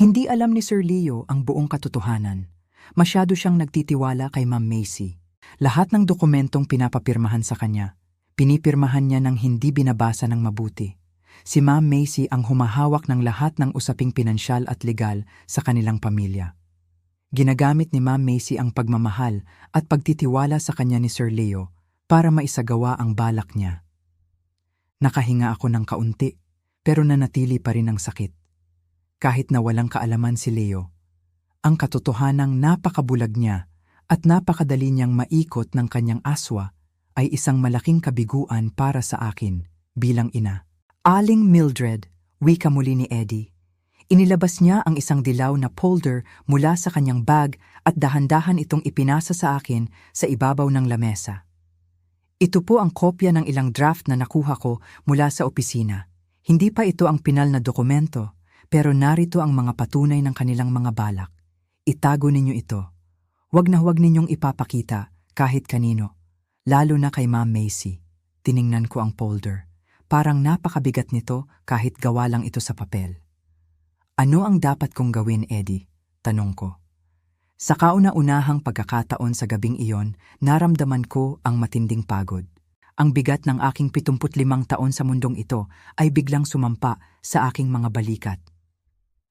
"hindi alam ni Sir Leo ang buong katotohanan. Masyado siyang nagtitiwala kay Ma'am Macy. Lahat ng dokumentong pinapapirmahan sa kanya, pinipirmahan niya ng hindi binabasa ng mabuti. Si Ma'am Macy ang humahawak ng lahat ng usaping pinansyal at legal sa kanilang pamilya. Ginagamit ni Ma'am Macy ang pagmamahal at pagtitiwala sa kanya ni Sir Leo para maisagawa ang balak niya." Nakahinga ako ng kaunti, pero nanatili pa rin ang sakit. Kahit na walang kaalaman si Leo, ang katotohanang napakabulag niya at napakadali niyang maikot ng kanyang aswa ay isang malaking kabiguan para sa akin bilang ina. "Aling Mildred," wika muli ni Eddie, Inilabas niya ang isang dilaw na folder mula sa kanyang bag at dahan-dahan itong ipinasa sa akin sa ibabaw ng lamesa. Ito po ang kopya ng ilang draft na nakuha ko mula sa opisina. Hindi pa ito ang pinal na dokumento, pero narito ang mga patunay ng kanilang mga balak. Itago ninyo ito. Huwag na huwag ninyong ipapakita kahit kanino, lalo na kay Ma'am Macy. Tiningnan ko ang folder. Parang napakabigat nito kahit gawa lang ito sa papel. Ano ang dapat kong gawin, Eddie? Tanong ko. Sa kauna-unahang pagkakataon sa gabing iyon, naramdaman ko ang matinding pagod. Ang bigat ng aking 75 taon sa mundong ito ay biglang sumampa sa aking mga balikat.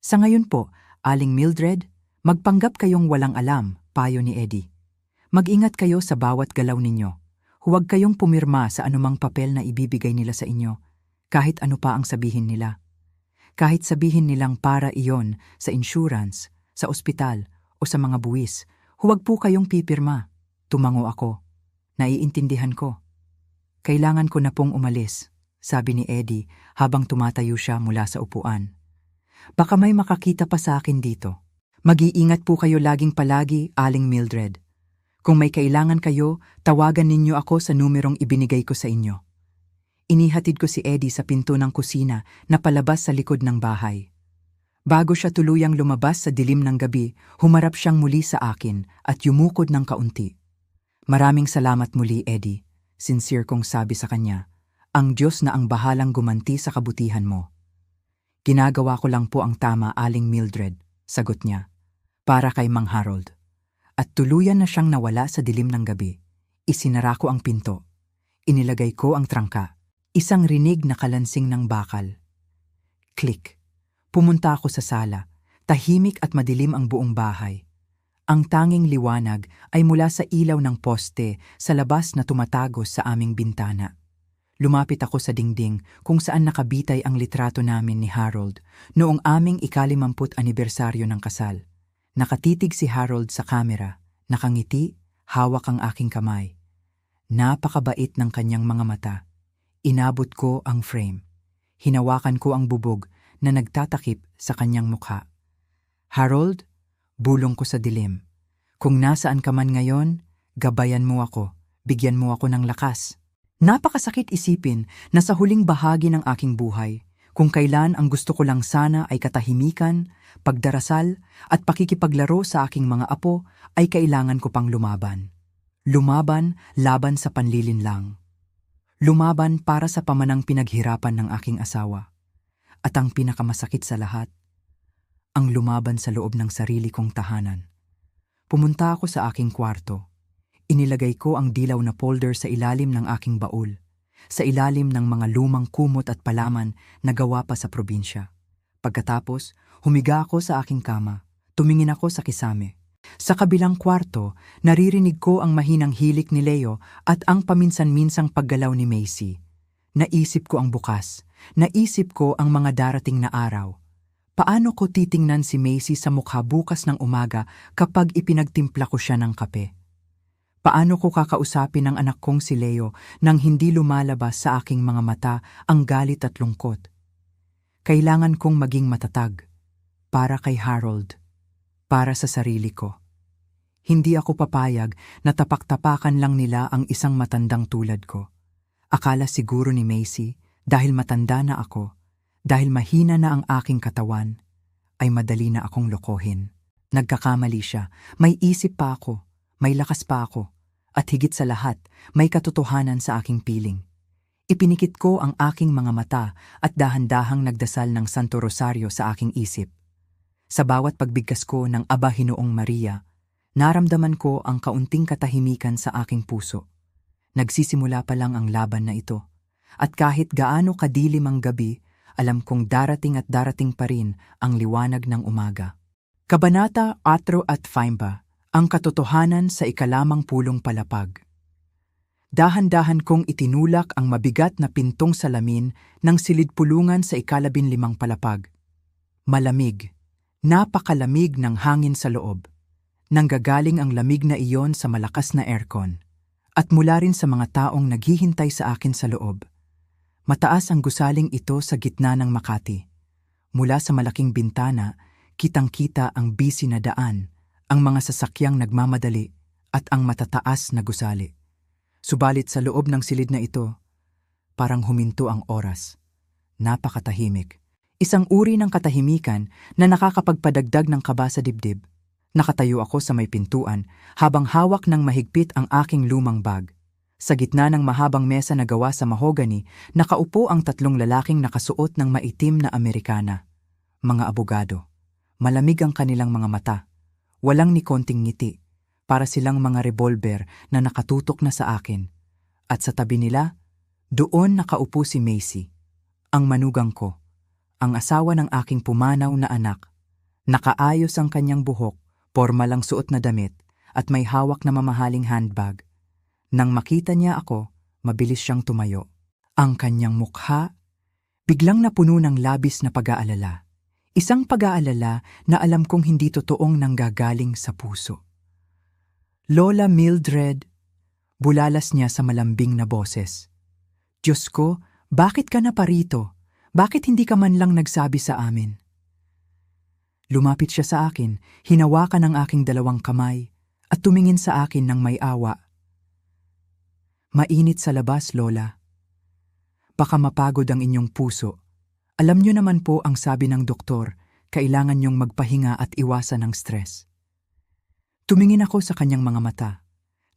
Sa ngayon po, Aling Mildred, magpanggap kayong walang alam, payo ni Eddie. Mag-ingat kayo sa bawat galaw ninyo. Huwag kayong pumirma sa anumang papel na ibibigay nila sa inyo, kahit ano pa ang sabihin nila. Kahit sabihin nilang para iyon sa insurance, sa ospital, o sa mga buwis, huwag po kayong pipirma. Tumango ako. Naiintindihan ko. Kailangan ko na pong umalis, sabi ni Eddie habang tumatayo siya mula sa upuan. Baka may makakita pa sa akin dito. Mag-iingat po kayo laging palagi, Aling Mildred. Kung may kailangan kayo, tawagan ninyo ako sa numerong ibinigay ko sa inyo. Inihatid ko si Eddie sa pinto ng kusina na palabas sa likod ng bahay. Bago siya tuluyang lumabas sa dilim ng gabi, humarap siyang muli sa akin at yumukod ng kaunti. Maraming salamat muli, Eddie. Sincere kong sabi sa kanya, ang Diyos na ang bahalang gumanti sa kabutihan mo. Ginagawa ko lang po ang tama, Aling Mildred, sagot niya, para kay Mang Harold. At tuluyan na siyang nawala sa dilim ng gabi. Isinara ko ang pinto. Inilagay ko ang trangka. Isang rinig na kalansing ng bakal. Click. Pumunta ako sa sala. Tahimik at madilim ang buong bahay. Ang tanging liwanag ay mula sa ilaw ng poste sa labas na tumatagos sa aming bintana. Lumapit ako sa dingding kung saan nakabitay ang litrato namin ni Harold noong aming ika-50 anibersaryo ng kasal. Nakatitig si Harold sa kamera, nakangiti, hawak ang aking kamay. Napakabait ng kanyang mga mata. Inabot ko ang frame. Hinawakan ko ang bubog na nagtatakip sa kanyang mukha. Harold, bulong ko sa dilim. Kung nasaan ka man ngayon, gabayan mo ako, bigyan mo ako ng lakas. Napakasakit isipin na sa huling bahagi ng aking buhay, kung kailan ang gusto ko lang sana ay katahimikan, pagdarasal at pakikipaglaro sa aking mga apo, ay kailangan ko pang lumaban. Lumaban laban sa panlilinlang. Lumaban para sa pamanang pinaghirapan ng aking asawa. At ang pinakamasakit sa lahat, ang lumaban sa loob ng sarili kong tahanan. Pumunta ako sa aking kwarto. Inilagay ko ang dilaw na folder sa ilalim ng aking baul, sa ilalim ng mga lumang kumot at palaman na gawa pa sa probinsya. Pagkatapos, humiga ako sa aking kama. Tumingin ako sa kisame. Sa kabilang kwarto, naririnig ko ang mahinang hilik ni Leo at ang paminsan-minsang paggalaw ni Macy. Naisip ko ang bukas. Naisip ko ang mga darating na araw. Paano ko titingnan si Macy sa mukha bukas ng umaga kapag ipinagtimpla ko siya ng kape? Paano ko kakausapin ang anak kong si Leo nang hindi lumalabas sa aking mga mata ang galit at lungkot? Kailangan kong maging matatag. Para kay Harold. Para sa sarili ko. Hindi ako papayag na tapak-tapakan lang nila ang isang matandang tulad ko. Akala siguro ni Macy, dahil matanda na ako, dahil mahina na ang aking katawan, ay madali na akong lokohin. Nagkakamali siya, may isip pa ako, may lakas pa ako, at higit sa lahat, may katotohanan sa aking piling. Ipinikit ko ang aking mga mata at dahan-dahang nagdasal ng Santo Rosario sa aking isip. Sa bawat pagbigkas ko ng Aba Hinoong Maria, naramdaman ko ang kaunting katahimikan sa aking puso. Nagsisimula pa lang ang laban na ito. At kahit gaano kadilim ang gabi, alam kong darating at darating pa rin ang liwanag ng umaga. Kabanata 4 at 5, ang katotohanan sa ikalamang pulong palapag. Dahan-dahan kong itinulak ang mabigat na pintong salamin ng silid-pulungan sa ika-15 palapag. Malamig. Napakalamig ng hangin sa loob. Nanggagaling ang lamig na iyon sa malakas na aircon. At mula rin sa mga taong naghihintay sa akin sa loob. Mataas ang gusaling ito sa gitna ng Makati. Mula sa malaking bintana, kitang-kita ang busy na daan, ang mga sasakyang nagmamadali at ang matataas na gusali. Subalit sa loob ng silid na ito, parang huminto ang oras. Napakatahimik. Isang uri ng katahimikan na nakakapagpadagdag ng kaba sa dibdib. Nakatayo ako sa may pintuan habang hawak ng mahigpit ang aking lumang bag. Sa gitna ng mahabang mesa na gawa sa mahogany, nakaupo ang 3 lalaking nakasuot ng maitim na Amerikana. Mga abogado. Malamig ang kanilang mga mata. Walang ni konting ngiti. Para silang mga revolver na nakatutok na sa akin. At sa tabi nila, doon nakaupo si Macy, ang manugang ko, ang asawa ng aking pumanaw na anak. Nakaayos ang kanyang buhok, pormal ang suot na damit, at may hawak na mamahaling handbag. Nang makita niya ako, mabilis siyang tumayo. Ang kanyang mukha, biglang napuno ng labis na pag-aalala. Isang pag-aalala na alam kong hindi totoong nanggagaling sa puso. Lola Mildred, bulalas niya sa malambing na boses. Diyos ko, bakit ka na parito? Bakit hindi ka man lang nagsabi sa amin? Lumapit siya sa akin, hinawakan ang aking 2 kamay, at tumingin sa akin ng may awa. Mainit sa labas, Lola. Baka mapagod ang inyong puso. Alam niyo naman po ang sabi ng doktor, kailangan niyong magpahinga at iwasan ang stress. Tumingin ako sa kanyang mga mata.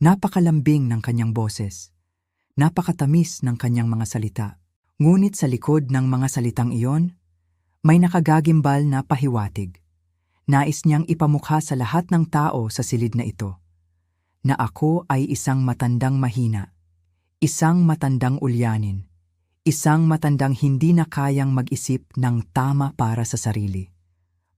Napakalambing ng kanyang boses. Napakatamis ng kanyang mga salita. Ngunit sa likod ng mga salitang iyon, may nakagagimbal na pahiwatig. Nais niyang ipamukha sa lahat ng tao sa silid na ito, na ako ay isang matandang mahina, isang matandang ulyanin, isang matandang hindi na kayang mag-isip ng tama para sa sarili.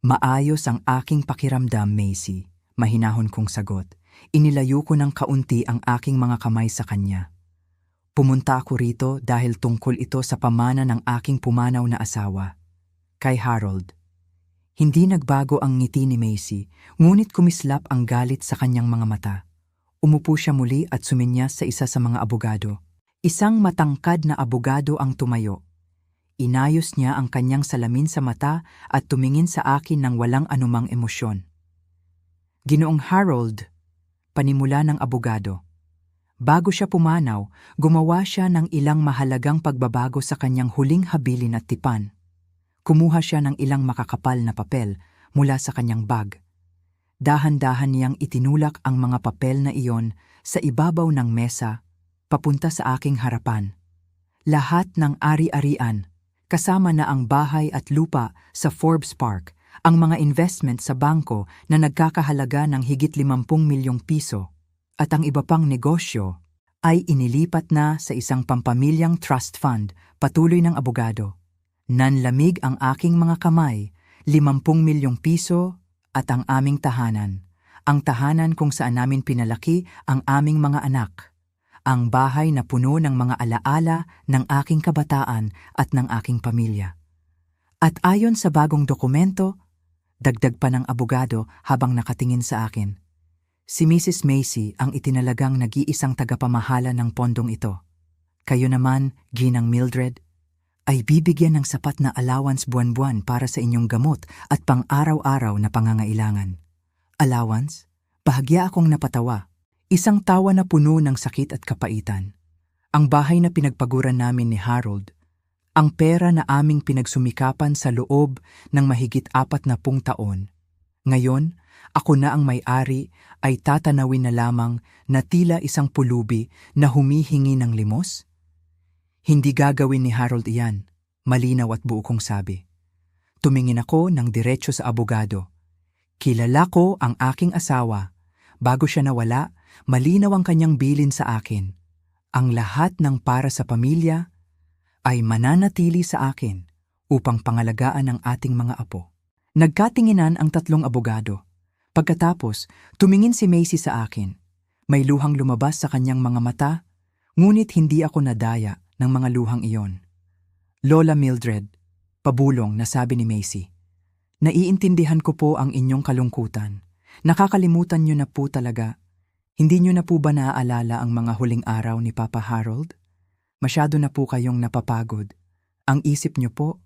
Maayos ang aking pakiramdam, Macy, mahinahon kong sagot. Inilayo ko ng kaunti ang aking mga kamay sa kanya. Pumunta ako rito dahil tungkol ito sa pamana ng aking pumanaw na asawa, kay Harold. Hindi nagbago ang ngiti ni Macy, ngunit kumislap ang galit sa kanyang mga mata. Umupo siya muli at suminyas sa isa sa mga abogado. Isang matangkad na abogado ang tumayo. Inayos niya ang kanyang salamin sa mata at tumingin sa akin ng walang anumang emosyon. Ginoong Harold, panimula ng abogado. Bago siya pumanaw, gumawa siya ng ilang mahalagang pagbabago sa kanyang huling habilin at tipan. Kumuha siya ng ilang makakapal na papel mula sa kanyang bag. Dahan-dahan niyang itinulak ang mga papel na iyon sa ibabaw ng mesa, papunta sa aking harapan. Lahat ng ari-arian, kasama na ang bahay at lupa sa Forbes Park, ang mga investment sa bangko na nagkakahalaga ng higit 50 milyong piso, at ang iba pang negosyo ay inilipat na sa isang pampamilyang trust fund, patuloy ng abogado. Nanlamig ang aking mga kamay, 50 milyong piso at ang aming tahanan. Ang tahanan kung saan namin pinalaki ang aming mga anak. Ang bahay na puno ng mga alaala ng aking kabataan at ng aking pamilya. At ayon sa bagong dokumento, dagdag pa ng abogado habang nakatingin sa akin, si Mrs. Macy ang itinalagang nag-iisang tagapamahala ng pondong ito. Kayo naman, Ginang Mildred, ay bibigyan ng sapat na allowance buwan-buwan para sa inyong gamot at pang-araw-araw na pangangailangan. Allowance? Bahagya akong napatawa. Isang tawa na puno ng sakit at kapaitan. Ang bahay na pinagpaguran namin ni Harold, ang pera na aming pinagsumikapan sa loob ng mahigit 40 taon. Ngayon, ako na ang may-ari ay tatanawin na lamang na tila isang pulubi na humihingi ng limos? Hindi gagawin ni Harold iyan, malinaw at buo kong sabi. Tumingin ako ng diretso sa abogado. Kilala ko ang aking asawa. Bago siya nawala, malinaw ang kanyang bilin sa akin. Ang lahat ng para sa pamilya ay mananatili sa akin upang pangalagaan ang ating mga apo. Nagkatinginan ang 3 abogado. Pagkatapos, tumingin si Macy sa akin. May luhang lumabas sa kanyang mga mata, ngunit hindi ako nadaya ng mga luhang iyon. Lola Mildred, pabulong na sabi ni Macy. Naiintindihan ko po ang inyong kalungkutan. Nakakalimutan niyo na po talaga. Hindi niyo na po ba naaalala ang mga huling araw ni Papa Harold? Masyado na po kayong napapagod. Ang isip niyo po,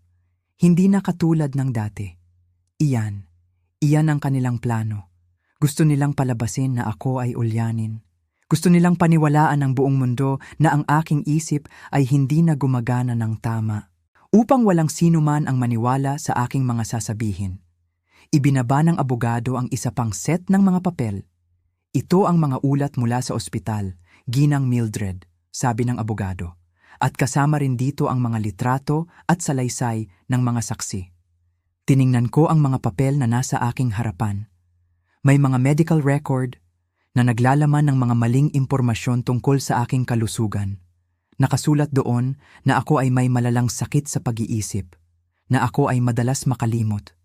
Hindi na katulad ng dati. Iyan ang kanilang plano. Gusto nilang palabasin na ako ay ulyanin. Gusto nilang paniwalaan ng buong mundo na ang aking isip ay hindi na gumagana ng tama. Upang walang sino man ang maniwala sa aking mga sasabihin, ibinaba ng abogado ang isa pang set ng mga papel. Ito ang mga ulat mula sa ospital, Ginang Mildred, sabi ng abogado. At kasama rin dito ang mga litrato at salaysay ng mga saksi. Tiningnan ko ang mga papel na nasa aking harapan. May mga medical record na naglalaman ng mga maling impormasyon tungkol sa aking kalusugan. Nakasulat doon na ako ay may malalang sakit sa pag-iisip, na ako ay madalas makalimot,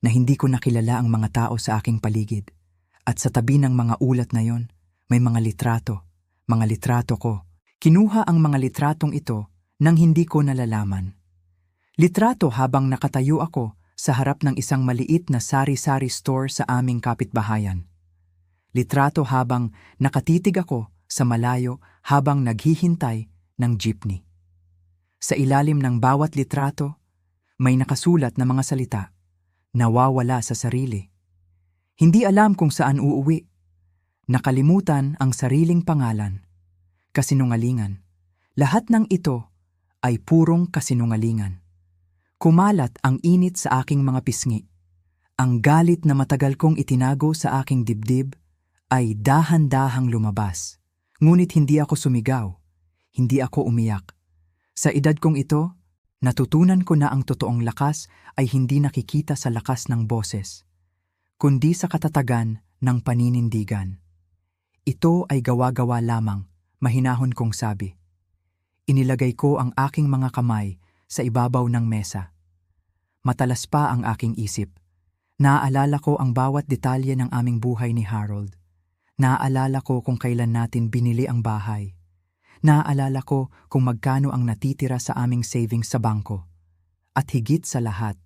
na hindi ko nakilala ang mga tao sa aking paligid. At sa tabi ng mga ulat na yon, may mga litrato ko. Kinuha ang mga litratong ito nang hindi ko nalalaman. Litrato habang nakatayo ako sa harap ng isang maliit na sari-sari store sa aming kapitbahayan. Litrato habang nakatitig ako sa malayo habang naghihintay ng jeepney. Sa ilalim ng bawat litrato, may nakasulat na mga salita, nawawala sa sarili. Hindi alam kung saan uuwi. Nakalimutan ang sariling pangalan. Kasinungalingan. Lahat ng ito ay purong kasinungalingan. Kumalat ang init sa aking mga pisngi. Ang galit na matagal kong itinago sa aking dibdib ay dahan-dahang lumabas. Ngunit hindi ako sumigaw. Hindi ako umiyak. Sa edad kong ito, natutunan ko na ang totoong lakas ay hindi nakikita sa lakas ng boses, kundi sa katatagan ng paninindigan. Ito ay gawa-gawa lamang, mahinahon kong sabi. Inilagay ko ang aking mga kamay sa ibabaw ng mesa. Matalas pa ang aking isip. Naaalala ko ang bawat detalye ng aming buhay ni Harold. Naaalala ko kung kailan natin binili ang bahay. Naaalala ko kung magkano ang natitira sa aming savings sa bangko. At higit sa lahat,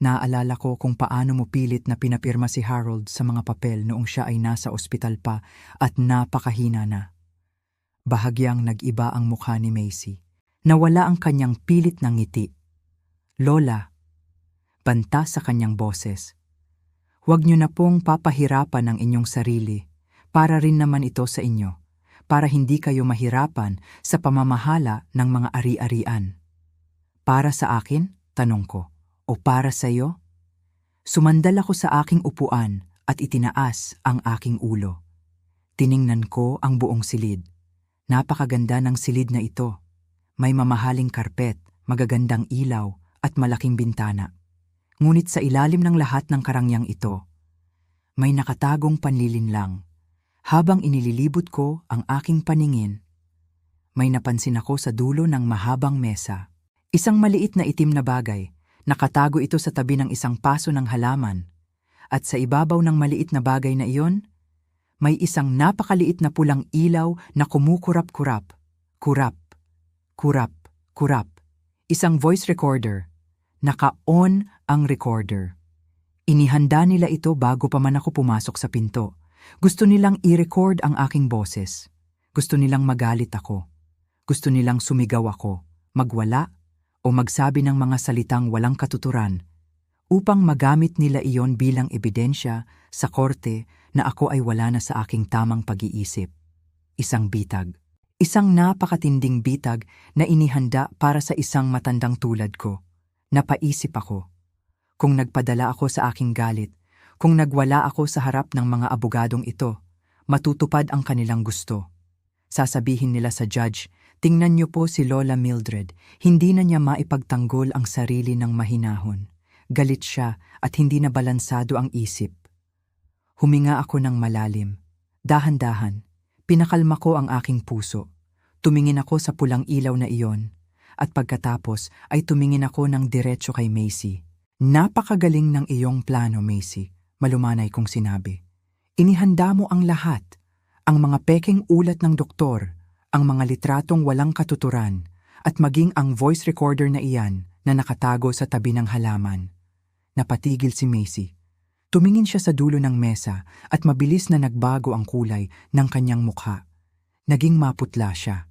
naaalala ko kung paano mo pilit na pinapirma si Harold sa mga papel noong siya ay nasa ospital pa at napakahina na. Bahagyang nag-iba ang mukha ni Macy. Nawala ang kanyang pilit na ngiti. Lola, banta sa kanyang boses. Huwag niyo na pong papahirapan ang inyong sarili. Para rin naman ito sa inyo. Para hindi kayo mahirapan sa pamamahala ng mga ari-arian. Para sa akin? Tanong ko. O para sa iyo? Sumandal ako sa aking upuan at itinaas ang aking ulo. Tiningnan ko ang buong silid. Napakaganda ng silid na ito. May mamahaling karpet, magagandang ilaw at malaking bintana. Ngunit sa ilalim ng lahat ng karangyang ito, may nakatagong panlilinlang. Habang inililibot ko ang aking paningin, may napansin ako sa dulo ng mahabang mesa. Isang maliit na itim na bagay, nakatago ito sa tabi ng isang paso ng halaman. At sa ibabaw ng maliit na bagay na iyon, may isang napakaliit na pulang ilaw na kumukurap-kurap. Kurap, kurap, kurap. Isang voice recorder. Naka-on ang recorder. Inihanda nila ito bago pa man ako pumasok sa pinto. Gusto nilang i-record ang aking boses. Gusto nilang magalit ako. Gusto nilang sumigaw ako, magwala, o magsabi ng mga salitang walang katuturan upang magamit nila iyon bilang ebidensya sa korte na ako ay wala na sa aking tamang pag-iisip. Isang bitag. Isang napakatinding bitag na inihanda para sa isang matandang tulad ko. Napaisip ako. Kung nagpadala ako sa aking galit, kung nagwala ako sa harap ng mga abogadong ito, matutupad ang kanilang gusto. Sasabihin nila sa judge, tingnan niyo po si Lola Mildred, hindi na niya maipagtanggol ang sarili ng mahinahon. Galit siya at hindi na balansado ang isip. Huminga ako ng malalim. Dahan-dahan, pinakalma ko ang aking puso. Tumingin ako sa pulang ilaw na iyon. At pagkatapos ay tumingin ako ng diretso kay Macy. Napakagaling ng iyong plano, Macy. Malumanay kong sinabi. Inihanda mo ang lahat. Ang mga pekeng ulat ng doktor, ang mga litratong walang katuturan, at maging ang voice recorder na iyan na nakatago sa tabi ng halaman. Napatigil si Macy. Tumingin siya sa dulo ng mesa at mabilis na nagbago ang kulay ng kanyang mukha. Naging maputla siya.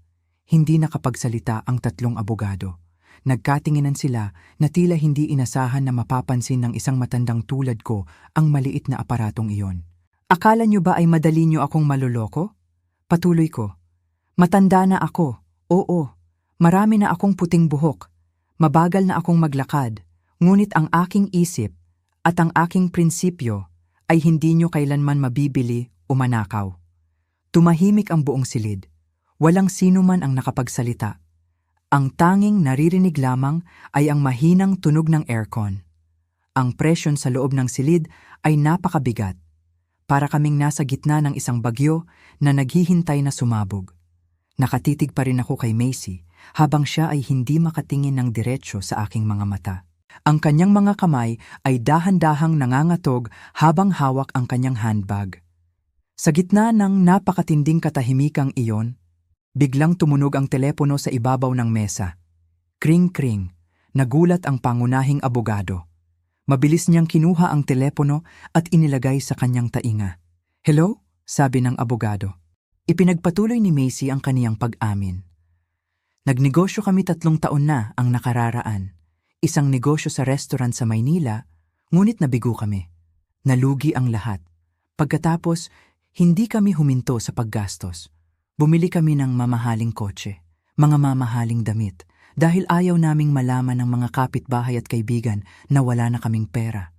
Hindi nakapagsalita ang tatlong abogado. Nagkatinginan sila na tila hindi inasahan na mapapansin ng isang matandang tulad ko ang maliit na aparatong iyon. Akala niyo ba ay madali niyo akong maluloko? Patuloy ko. Matanda na ako. Oo. Marami na akong puting buhok. Mabagal na akong maglakad. Ngunit ang aking isip at ang aking prinsipyo ay hindi niyo kailanman mabibili o manakaw. Tumahimik ang buong silid. Walang sino man ang nakapagsalita. Ang tanging naririnig lamang ay ang mahinang tunog ng aircon. Ang presyon sa loob ng silid ay napakabigat. Para kaming nasa gitna ng isang bagyo na naghihintay na sumabog. Nakatitig pa rin ako kay Macy habang siya ay hindi makatingin ng diretsyo sa aking mga mata. Ang kanyang mga kamay ay dahan-dahang nangangatog habang hawak ang kanyang handbag. Sa gitna ng napakatinding katahimikang iyon, biglang tumunog ang telepono sa ibabaw ng mesa. Kring-kring, nagulat ang pangunahing abogado. Mabilis niyang kinuha ang telepono at inilagay sa kanyang tainga. "Hello?" sabi ng abogado. Ipinagpatuloy ni Macy ang kaniyang pag-amin. "Nagnegosyo kami 3 taon na ang nakararaan. Isang negosyo sa restaurant sa Maynila, ngunit nabigo kami. Nalugi ang lahat. Pagkatapos, hindi kami huminto sa paggastos. Bumili kami ng mamahaling kotse, mga mamahaling damit, dahil ayaw naming malaman ng mga kapitbahay at kaibigan na wala na kaming pera."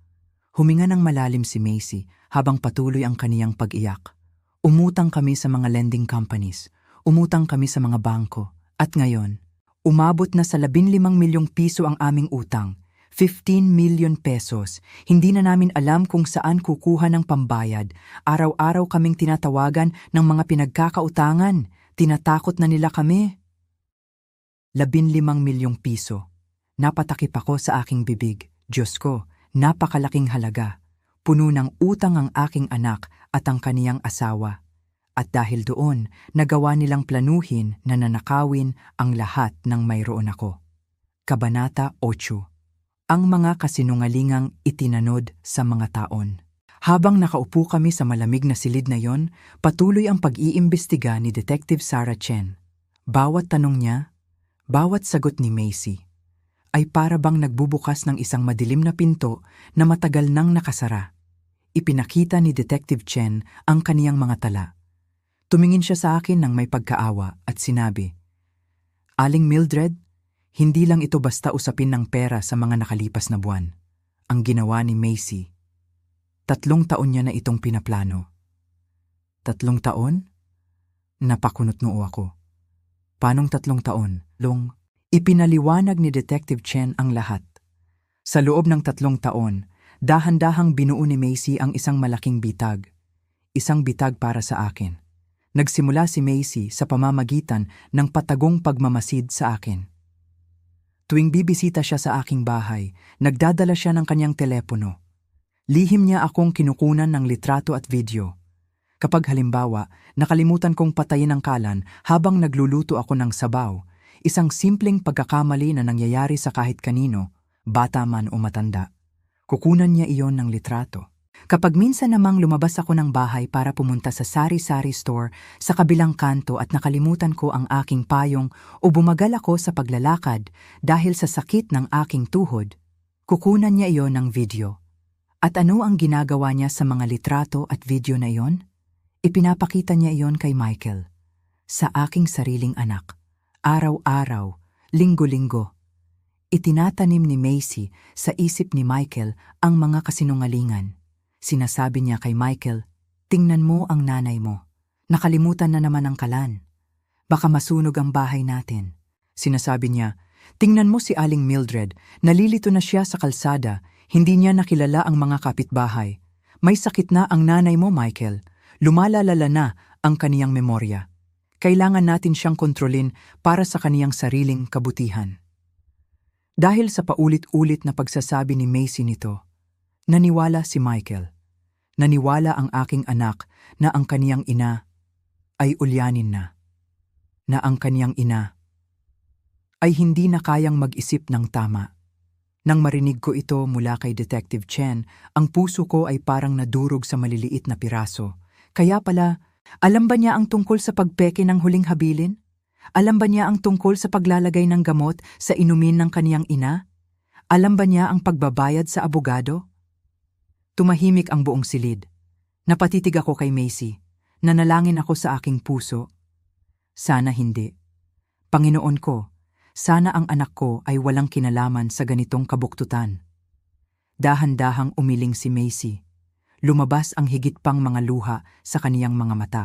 Huminga ng malalim si Macy habang patuloy ang kaniyang pag-iyak. "Umutang kami sa mga lending companies, umutang kami sa mga bangko, at ngayon, umabot na sa 15 milyong piso ang aming utang, 15 million pesos. Hindi na namin alam kung saan kukuha ng pambayad. Araw-araw kaming tinatawagan ng mga pinagkakautangan. Tinatakot na nila kami." 15 milyong piso. Napatakip ako sa aking bibig. Diyos ko, napakalaking halaga. Puno ng utang ang aking anak at ang kaniyang asawa. At dahil doon, nagawa nilang planuhin na nanakawin ang lahat ng mayroon ako. Kabanata 8. Ang mga kasinungalingang itinanod sa mga taon. Habang nakaupo kami sa malamig na silid na yon, patuloy ang pag-iimbestiga ni Detective Sarah Chen. Bawat tanong niya, bawat sagot ni Macy, ay para bang nagbubukas ng isang madilim na pinto na matagal nang nakasara. Ipinakita ni Detective Chen ang kaniyang mga tala. Tumingin siya sa akin ng may pagkaawa at sinabi, "Aling Mildred, hindi lang ito basta usapin ng pera sa mga nakalipas na buwan. Ang ginawa ni Macy, 3 taon niya na itong pinaplano." 3 taon? Napakunot noo ako. "Panong 3 taon, Long?" Ipinaliwanag ni Detective Chen ang lahat. Sa loob ng 3 taon, dahan-dahang binuo ni Macy ang isang malaking bitag. Isang bitag para sa akin. Nagsimula si Macy sa pamamagitan ng patagong pagmamasid sa akin. Tuwing bibisita siya sa aking bahay, nagdadala siya ng kanyang telepono. Lihim niya akong kinukunan ng litrato at video. Kapag halimbawa, nakalimutan kong patayin ang kalan habang nagluluto ako ng sabaw, isang simpleng pagkakamali na nangyayari sa kahit kanino, bata man o matanda, kukunan niya iyon ng litrato. Kapag minsan namang lumabas ako ng bahay para pumunta sa sari-sari store sa kabilang kanto at nakalimutan ko ang aking payong o bumagal ako sa paglalakad dahil sa sakit ng aking tuhod, kukunan niya iyon ng video. At ano ang ginagawa niya sa mga litrato at video na iyon? Ipinapakita niya iyon kay Michael, sa aking sariling anak. Araw-araw, linggo-linggo. Itinatanim ni Macy sa isip ni Michael ang mga kasinungalingan. Sinasabi niya kay Michael, "Tingnan mo ang nanay mo. Nakalimutan na naman ang kalan. Baka masunog ang bahay natin." Sinasabi niya, "Tingnan mo si Aling Mildred. Nalilito na siya sa kalsada. Hindi niya nakilala ang mga kapitbahay. May sakit na ang nanay mo, Michael. Lumalalala na ang kaniyang memorya. Kailangan natin siyang kontrolin para sa kaniyang sariling kabutihan." Dahil sa paulit-ulit na pagsasabi ni Macy nito, naniwala si Michael. Naniwala ang aking anak na ang kaniyang ina ay ulyanin na. Na ang kaniyang ina ay hindi na kayang mag-isip ng tama. Nang marinig ko ito mula kay Detective Chen, ang puso ko ay parang nadurog sa maliliit na piraso. Kaya pala, alam ba niya ang tungkol sa pagpeke ng huling habilin? Alam ba niya ang tungkol sa paglalagay ng gamot sa inumin ng kaniyang ina? Alam ba niya ang pagbabayad sa abogado? Tumahimik ang buong silid. Napatitig ako kay Macy. Nanalangin ako sa aking puso. Sana hindi. Panginoon ko, sana ang anak ko ay walang kinalaman sa ganitong kabuktutan. Dahan-dahang umiling si Macy. Lumabas ang higit pang mga luha sa kaniyang mga mata.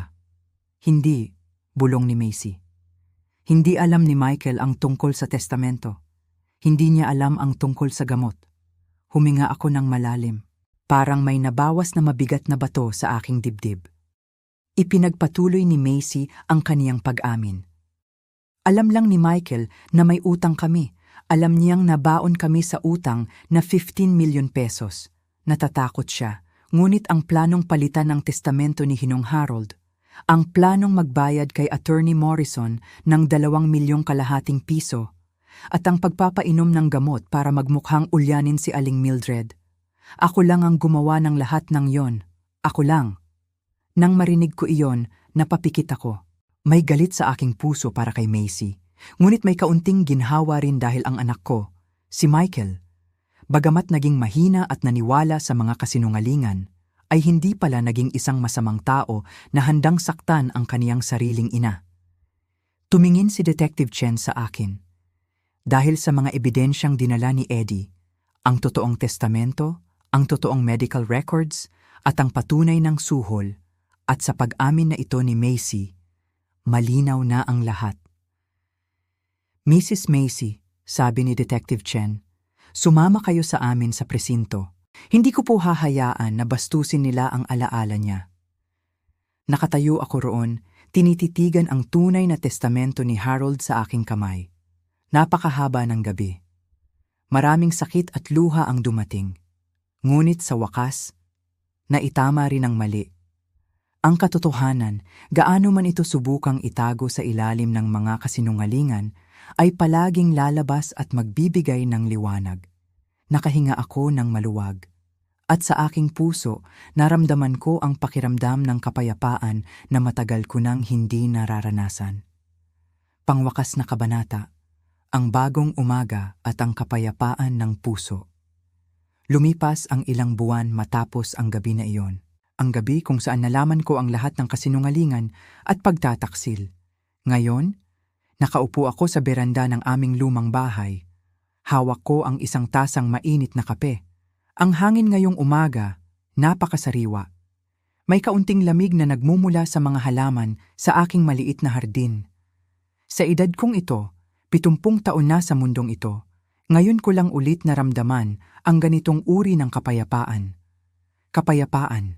Hindi, bulong ni Macy. Hindi alam ni Michael ang tungkol sa testamento. Hindi niya alam ang tungkol sa gamot. Huminga ako ng malalim. Parang may nabawas na mabigat na bato sa aking dibdib. Ipinagpatuloy ni Macy ang kaniyang pag-amin. Alam lang ni Michael na may utang kami. Alam niyang nabaon kami sa utang na 15 milyon pesos. Natatakot siya, ngunit ang planong palitan ng testamento ni Hinong Harold, ang planong magbayad kay Attorney Morrison ng 2 milyong kalahating piso, at ang pagpapainom ng gamot para magmukhang ulyanin si Aling Mildred. Ako lang ang gumawa ng lahat ng yon. Ako lang. Nang marinig ko iyon, napapikit ako. May galit sa aking puso para kay Macy. Ngunit may kaunting ginhawa rin dahil ang anak ko, si Michael, bagamat naging mahina at naniwala sa mga kasinungalingan, ay hindi pala naging isang masamang tao na handang saktan ang kaniyang sariling ina. Tumingin si Detective Chen sa akin. Dahil sa mga ebidensyang dinala ni Eddie, ang totoong testamento, ang totoong medical records, at ang patunay ng suhol, at sa pag-amin na ito ni Macy, malinaw na ang lahat. Mrs. Macy, sabi ni Detective Chen, sumama kayo sa amin sa presinto. Hindi ko po hahayaan na bastusin nila ang alaala niya. Nakatayo ako roon, tinititigan ang tunay na testamento ni Harold sa aking kamay. Napakahaba ng gabi. Maraming sakit at luha ang dumating. Ngunit sa wakas, naitama rin ang mali. Ang katotohanan, gaano man ito subukang itago sa ilalim ng mga kasinungalingan, ay palaging lalabas at magbibigay ng liwanag. Nakahinga ako ng maluwag. At sa aking puso, naramdaman ko ang pakiramdam ng kapayapaan na matagal ko nang hindi nararanasan. Pangwakas na kabanata, ang bagong umaga at ang kapayapaan ng puso. Lumipas ang ilang buwan matapos ang gabi na iyon. Ang gabi kung saan nalaman ko ang lahat ng kasinungalingan at pagtataksil. Ngayon, nakaupo ako sa beranda ng aming lumang bahay. Hawak ko ang isang tasang mainit na kape. Ang hangin ngayong umaga, napakasariwa. May kaunting lamig na nagmumula sa mga halaman sa aking maliit na hardin. Sa edad kong ito, 70 taon na sa mundong ito, ngayon ko lang ulit naramdaman ang ganitong uri ng kapayapaan. Kapayapaan,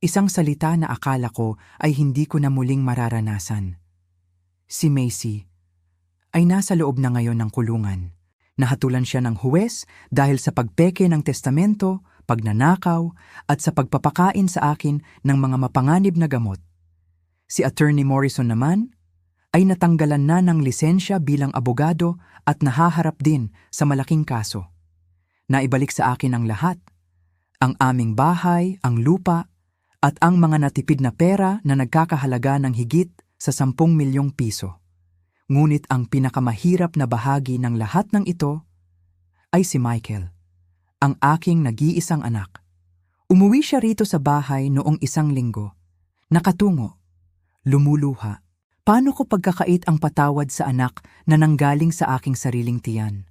isang salita na akala ko ay hindi ko na muling mararanasan. Si Macy ay nasa loob na ngayon ng kulungan. Nahatulan siya ng huwes dahil sa pagpeke ng testamento, pagnanakaw, at sa pagpapakain sa akin ng mga mapanganib na gamot. Si Attorney Morrison naman ay natanggalan na ng lisensya bilang abogado at nahaharap din sa malaking kaso. Naibalik sa akin ang lahat, ang aming bahay, ang lupa, at ang mga natipid na pera na nagkakahalaga ng higit sa 10 milyong piso. Ngunit ang pinakamahirap na bahagi ng lahat ng ito ay si Michael, ang aking nag-iisang anak. Umuwi siya rito sa bahay noong 1 linggo. Nakatungo, lumuluha. Paano ko pagkakait ang patawad sa anak na nanggaling sa aking sariling tiyan?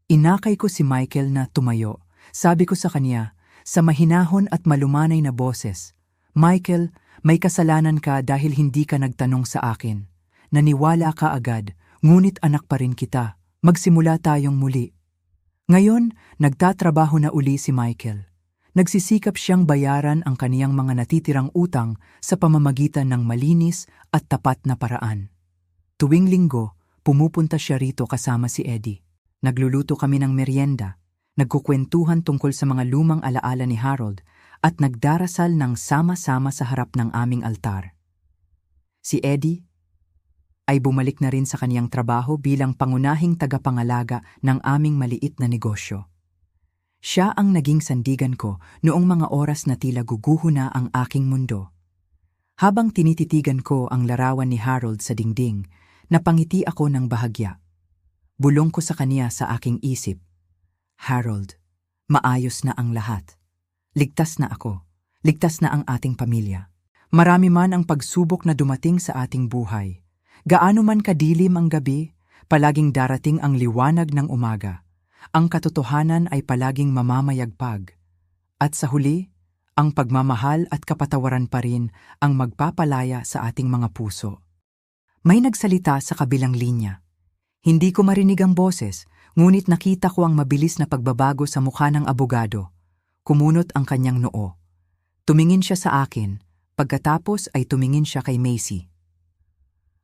Inakay ko si Michael na tumayo. Sabi ko sa kanya, sa mahinahon at malumanay na boses, Michael, may kasalanan ka dahil hindi ka nagtanong sa akin. Naniwala ka agad, ngunit anak pa rin kita. Magsimula tayong muli. Ngayon, nagtatrabaho na uli si Michael. Nagsisikap siyang bayaran ang kaniyang mga natitirang utang sa pamamagitan ng malinis at tapat na paraan. Tuwing linggo, pumupunta siya rito kasama si Eddie. Nagluluto kami ng merienda, nagkukwentuhan tungkol sa mga lumang alaala ni Harold at nagdarasal ng sama-sama sa harap ng aming altar. Si Eddie ay bumalik na rin sa kaniyang trabaho bilang pangunahing tagapangalaga ng aming maliit na negosyo. Siya ang naging sandigan ko noong mga oras na tila guguho na ang aking mundo. Habang tinititigan ko ang larawan ni Harold sa dingding, Napangiti ako ng bahagya. Bulong ko sa kaniya sa aking isip. Harold, maayos na ang lahat. Ligtas na ako. Ligtas na ang ating pamilya. Marami man ang pagsubok na dumating sa ating buhay. Gaano man kadilim ang gabi, palaging darating ang liwanag ng umaga. Ang katotohanan ay palaging mamamayagpag. At sa huli, ang pagmamahal at kapatawaran pa rin ang magpapalaya sa ating mga puso. May nagsalita sa kabilang linya. Hindi ko marinig ang boses, ngunit nakita ko ang mabilis na pagbabago sa mukha ng abogado. Kumunot ang kanyang noo. Tumingin siya sa akin, pagkatapos ay tumingin siya kay Macy.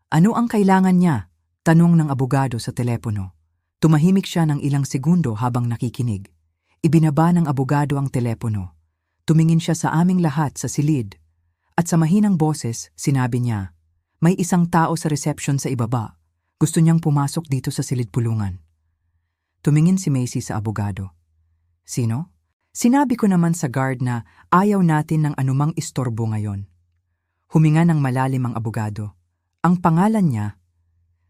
Ano ang kailangan niya? Tanong ng abogado sa telepono. Tumahimik siya ng ilang segundo habang nakikinig. Ibinaba ng abogado ang telepono. Tumingin siya sa aming lahat sa silid. At sa mahinang boses, sinabi niya, may isang tao sa reception sa ibaba. Gusto niyang pumasok dito sa silid pulungan. Tumingin si Macy sa abogado. Sino? Sinabi ko naman sa guard na ayaw natin ng anumang istorbo ngayon. Huminga ng malalim ang abogado. Ang pangalan niya,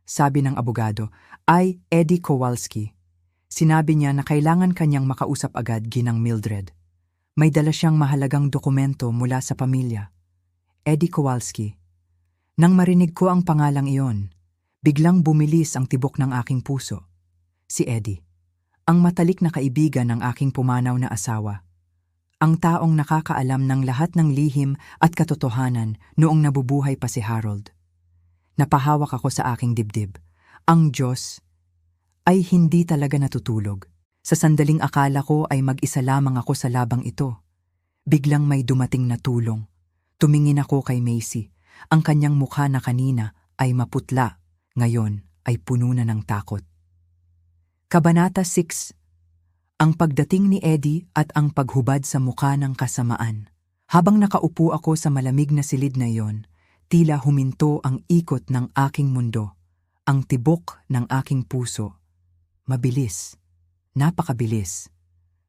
sabi ng abogado, ay Eddie Kowalski. Sinabi niya na kailangan kanyang makausap agad ginang Mildred. May dala siyang mahalagang dokumento mula sa pamilya. Eddie Kowalski. Nang marinig ko ang pangalang iyon, biglang bumilis ang tibok ng aking puso. Si Eddie. Ang matalik na kaibigan ng aking pumanaw na asawa. Ang taong nakakaalam ng lahat ng lihim at katotohanan noong nabubuhay pa si Harold. Napahawak ako sa aking dibdib. Ang Diyos ay hindi talaga natutulog. Sa sandaling akala ko ay mag-isa lamang ako sa labang ito. Biglang may dumating na tulong. Tumingin ako kay Macy. Ang kanyang mukha na kanina ay maputla. Ngayon ay puno na ng takot. Kabanata 6. Ang pagdating ni Eddie at ang paghubad sa mukha ng kasamaan. Habang nakaupo ako sa malamig na silid na iyon, tila huminto ang ikot ng aking mundo, ang tibok ng aking puso. Mabilis, napakabilis.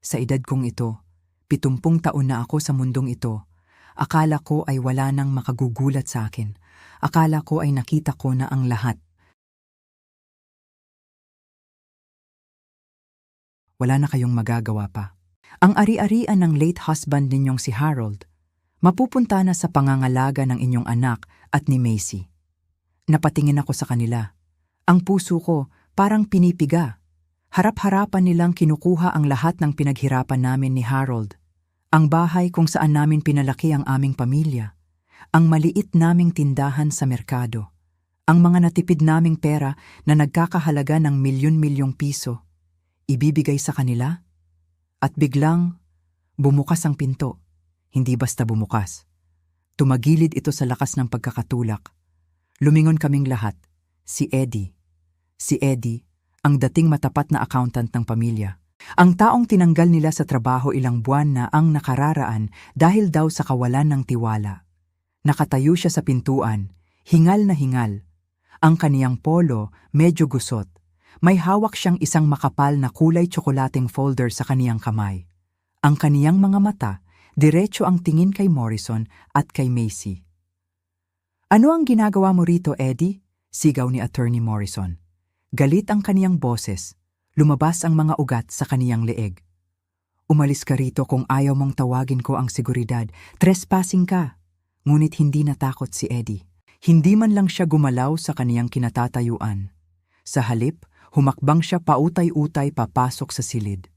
Sa edad kong ito, 70 taon na ako sa mundong ito, akala ko ay wala nang makagugulat sa akin. Akala ko ay nakita ko na ang lahat. Wala na kayong magagawa pa. Ang ari-arian ng late husband ninyong si Harold, mapupunta na sa pangangalaga ng inyong anak at ni Macy. Napatingin ako sa kanila. Ang puso ko parang pinipiga. Harap-harapan nilang kinukuha ang lahat ng pinaghirapan namin ni Harold. Ang bahay kung saan namin pinalaki ang aming pamilya. Ang maliit naming tindahan sa merkado. Ang mga natipid naming pera na nagkakahalaga ng milyon-milyong piso. Ibibigay sa kanila? At biglang, bumukas ang pinto. Hindi basta bumukas. Tumagilid ito sa lakas ng pagkakatulak. Lumingon kaming lahat. Si Eddie. Si Eddie, ang dating matapat na accountant ng pamilya. Ang taong tinanggal nila sa trabaho ilang buwan na ang nakararaan dahil daw sa kawalan ng tiwala. Nakatayo siya sa pintuan, hingal na hingal. Ang kaniyang polo medyo gusot. May hawak siyang isang makapal na kulay tsokolateng folder sa kaniyang kamay. Ang kaniyang mga mata, diretso ang tingin kay Morrison at kay Macy. Ano ang ginagawa mo rito, Eddie? Sigaw ni Attorney Morrison. Galit ang kaniyang boses. Lumabas ang mga ugat sa kaniyang leeg. Umalis ka rito kung ayaw mong tawagin ko ang seguridad. Trespassing ka. Ngunit hindi natakot si Eddie. Hindi man lang siya gumalaw sa kaniyang kinatatayuan. Sa halip, humakbang siya pautay-utay papasok sa silid.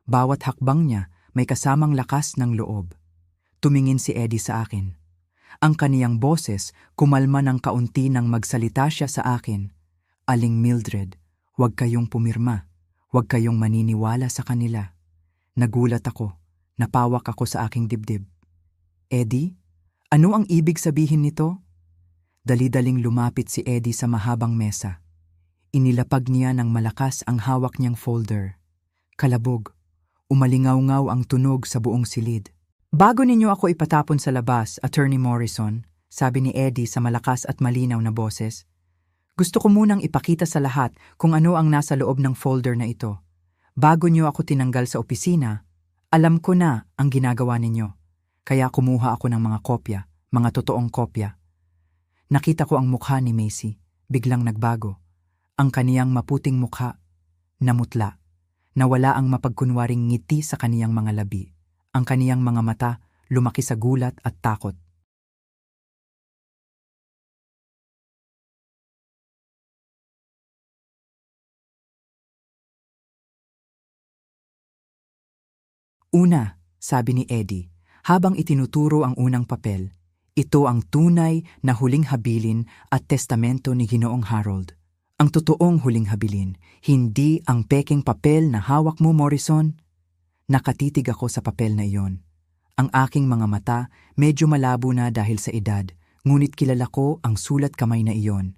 Bawat hakbang niya may kasamang lakas ng loob. Tumingin si Eddie sa akin. Ang kaniyang boses kumalma ng kaunti nang magsalita siya sa akin. Aling Mildred, huwag kayong pumirma. Huwag kayong maniniwala sa kanila. Nagulat ako. Napawak ako sa aking dibdib. Eddie, ano ang ibig sabihin nito? Dali-daling lumapit si Eddie sa mahabang mesa. Inilapag niya ng malakas ang hawak niyang folder. Kalabog. Umalingaw-ngaw ang tunog sa buong silid. Bago ninyo ako ipatapon sa labas, Attorney Morrison, sabi ni Eddie sa malakas at malinaw na boses, gusto ko munang ipakita sa lahat kung ano ang nasa loob ng folder na ito. Bago niyo ako tinanggal sa opisina, alam ko na ang ginagawa ninyo. Kaya kumuha ako ng mga kopya, mga totoong kopya. Nakita ko ang mukha ni Macy. biglang nagbago. Ang kaniyang maputing mukha, namutla. Nawala ang mapagkunwaring ngiti sa kaniyang mga labi. Ang kaniyang mga mata lumaki sa gulat at takot. Una, sabi ni Eddie, habang itinuturo ang unang papel, ito ang tunay na huling habilin at testamento ni Ginoong Harold. Ang totoong huling habilin, hindi ang peking papel na hawak mo, Morrison. Nakatitig ako sa papel na iyon. Ang aking mga mata medyo malabo na dahil sa edad, ngunit kilala ko ang sulat kamay na iyon.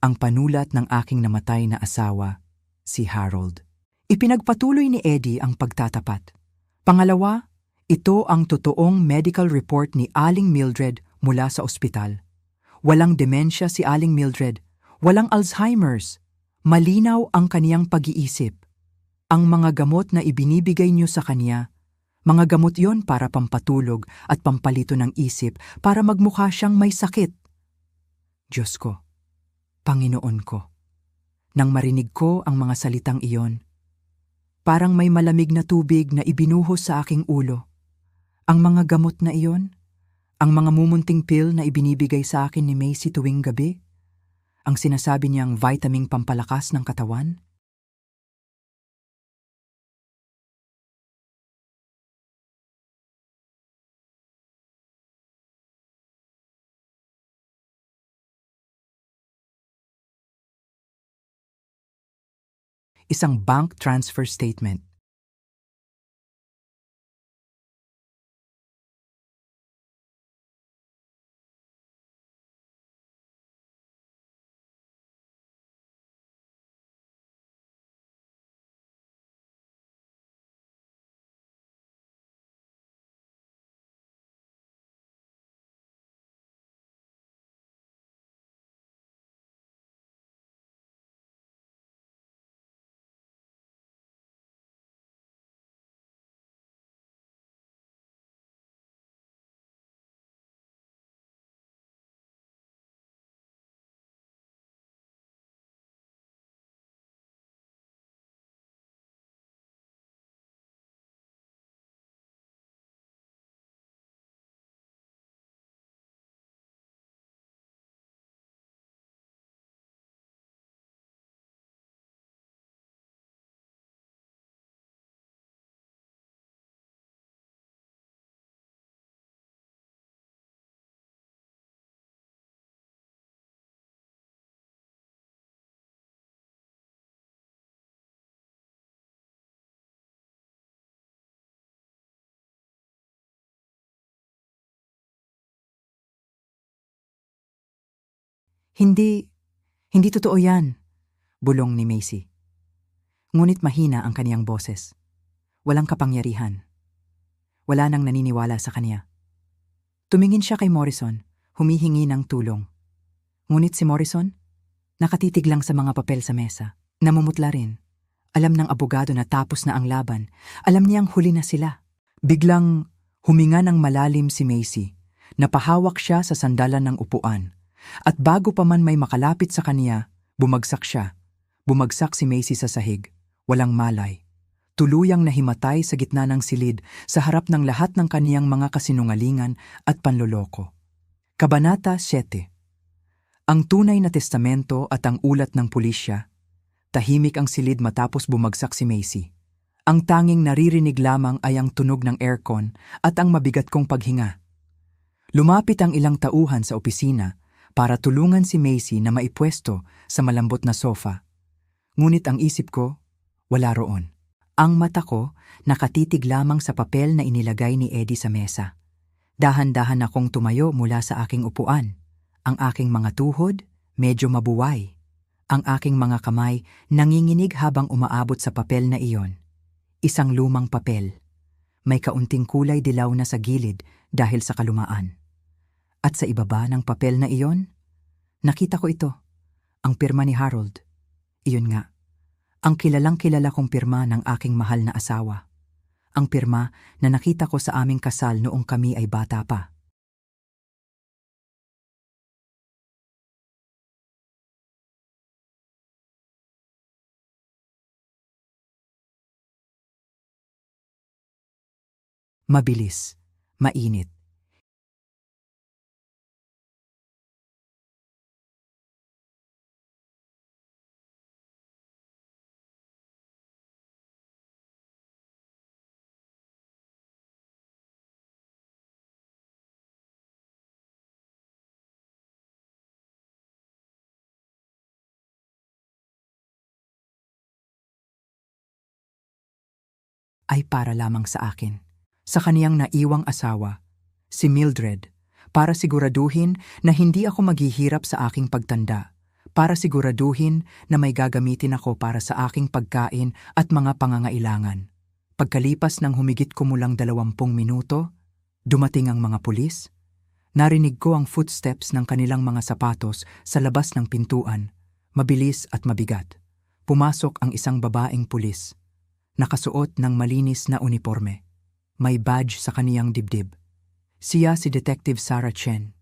Ang panulat ng aking namatay na asawa, si Harold. Ipinagpatuloy ni Eddie ang pagtatapat. Pangalawa, ito ang totoong medical report ni Aling Mildred mula sa ospital. Walang demensya si Aling Mildred, walang Alzheimer's. Malinaw ang kaniyang pag-iisip. Ang mga gamot na ibinibigay niyo sa kanya, mga gamot yon para pampatulog at pampalito ng isip para magmukha siyang may sakit. Diyos ko, Panginoon ko, nang marinig ko ang mga salitang iyon, parang may malamig na tubig na ibinuhos sa aking ulo. Ang mga gamot na iyon, ang mga mumunting pill na ibinibigay sa akin ni Macy tuwing gabi, ang sinasabi niyang vitaming pampalakas ng katawan. Isang bank transfer statement. Hindi, hindi totoo yan, bulong ni Macy. Ngunit mahina ang kaniyang boses. Walang kapangyarihan. Wala nang naniniwala sa kaniya. Tumingin siya kay Morrison, humihingi ng tulong. Ngunit si Morrison, nakatitig lang sa mga papel sa mesa. Namumutla rin. Alam ng abogado na tapos na ang laban. Alam niyang huli na sila. Biglang huminga ng malalim si Macy. Napahawak siya sa sandalan ng upuan. At bago pa man may makalapit sa kaniya, bumagsak siya. Bumagsak si Macy sa sahig. Walang malay. Tuluyang nahimatay sa gitna ng silid sa harap ng lahat ng kaniyang mga kasinungalingan at panloloko. Kabanata 7. Ang tunay na testamento at ang ulat ng pulisya. Tahimik ang silid matapos bumagsak si Macy. Ang tanging naririnig lamang ay ang tunog ng aircon at ang mabigat kong paghinga. Lumapit ang ilang tauhan sa opisina para tulungan si Macy na maipwesto sa malambot na sofa. Ngunit ang isip ko, wala roon. Ang mata ko nakatitig lamang sa papel na inilagay ni Eddie sa mesa. Dahan-dahan akong tumayo mula sa aking upuan. Ang aking mga tuhod, medyo mabuway. Ang aking mga kamay nanginginig habang umaabot sa papel na iyon. Isang lumang papel. May kaunting kulay dilaw na sa gilid dahil sa kalumaan. At sa ibaba ng papel na iyon, nakita ko ito, ang pirma ni Harold. Iyon nga, ang kilalang-kilala kong pirma ng aking mahal na asawa. Ang pirma na nakita ko sa aming kasal noong kami ay bata pa. Mabilis. Mainit. Ay para lamang sa akin. Sa kaniyang naiwang asawa, si Mildred, para siguraduhin na hindi ako maghihirap sa aking pagtanda, para siguraduhin na may gagamitin ako para sa aking pagkain at mga pangangailangan. Pagkalipas ng humigit kumulang 20 minuto, dumating ang mga pulis. Narinig ko ang footsteps ng kanilang mga sapatos sa labas ng pintuan, mabilis at mabigat. Pumasok ang isang babaeng pulis. Nakasuot ng malinis na uniforme. May badge sa kaniyang dibdib. Siya si Detective Sarah Chen.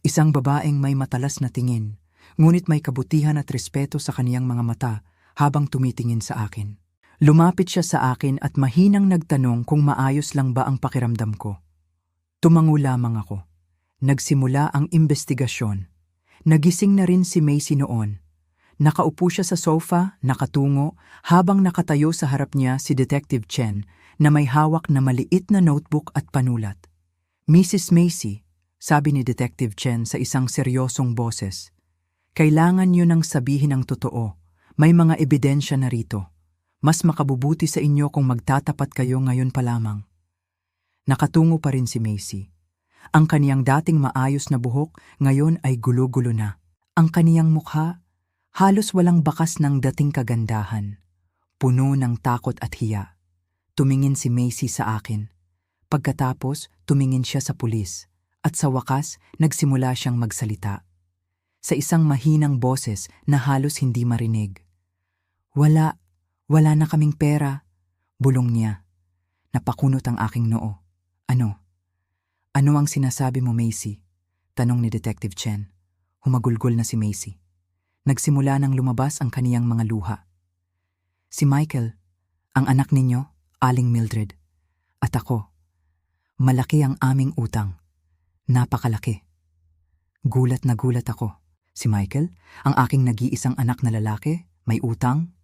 Isang babaeng may matalas na tingin, ngunit may kabutihan at respeto sa kaniyang mga mata habang tumitingin sa akin. Lumapit siya sa akin at mahinang nagtanong kung maayos lang ba ang pakiramdam ko. Tumango lamang ako. Nagsimula ang investigasyon. Nagising na rin si Macy noon. Nakaupo siya sa sofa, nakatungo, habang nakatayo sa harap niya si Detective Chen na may hawak na maliit na notebook at panulat. Mrs. Macy, sabi ni Detective Chen sa isang seryosong boses, kailangan niyo nang sabihin ang totoo. May mga ebidensya na rito. Mas makabubuti sa inyo kung magtatapat kayo ngayon pa lamang. Nakatungo pa rin si Macy. Ang kaniyang dating maayos na buhok ngayon ay gulo-gulo na. Ang kaniyang mukha, halos walang bakas ng dating kagandahan. Puno ng takot at hiya. Tumingin si Macy sa akin. Pagkatapos, tumingin siya sa pulis. At sa wakas, nagsimula siyang magsalita. Sa isang mahinang boses na halos hindi marinig. Wala na kaming pera. Bulong niya. Napakunot ang aking noo. Ano? Ano ang sinasabi mo, Macy? Tanong ni Detective Chen. Humagulgol na si Macy. Nagsimula nang lumabas ang kaniyang mga luha. Si Michael, ang anak ninyo, Aling Mildred. At ako, malaki ang aming utang. Napakalaki. Gulat na gulat ako. Si Michael, ang aking nag-iisang anak na lalaki, may utang?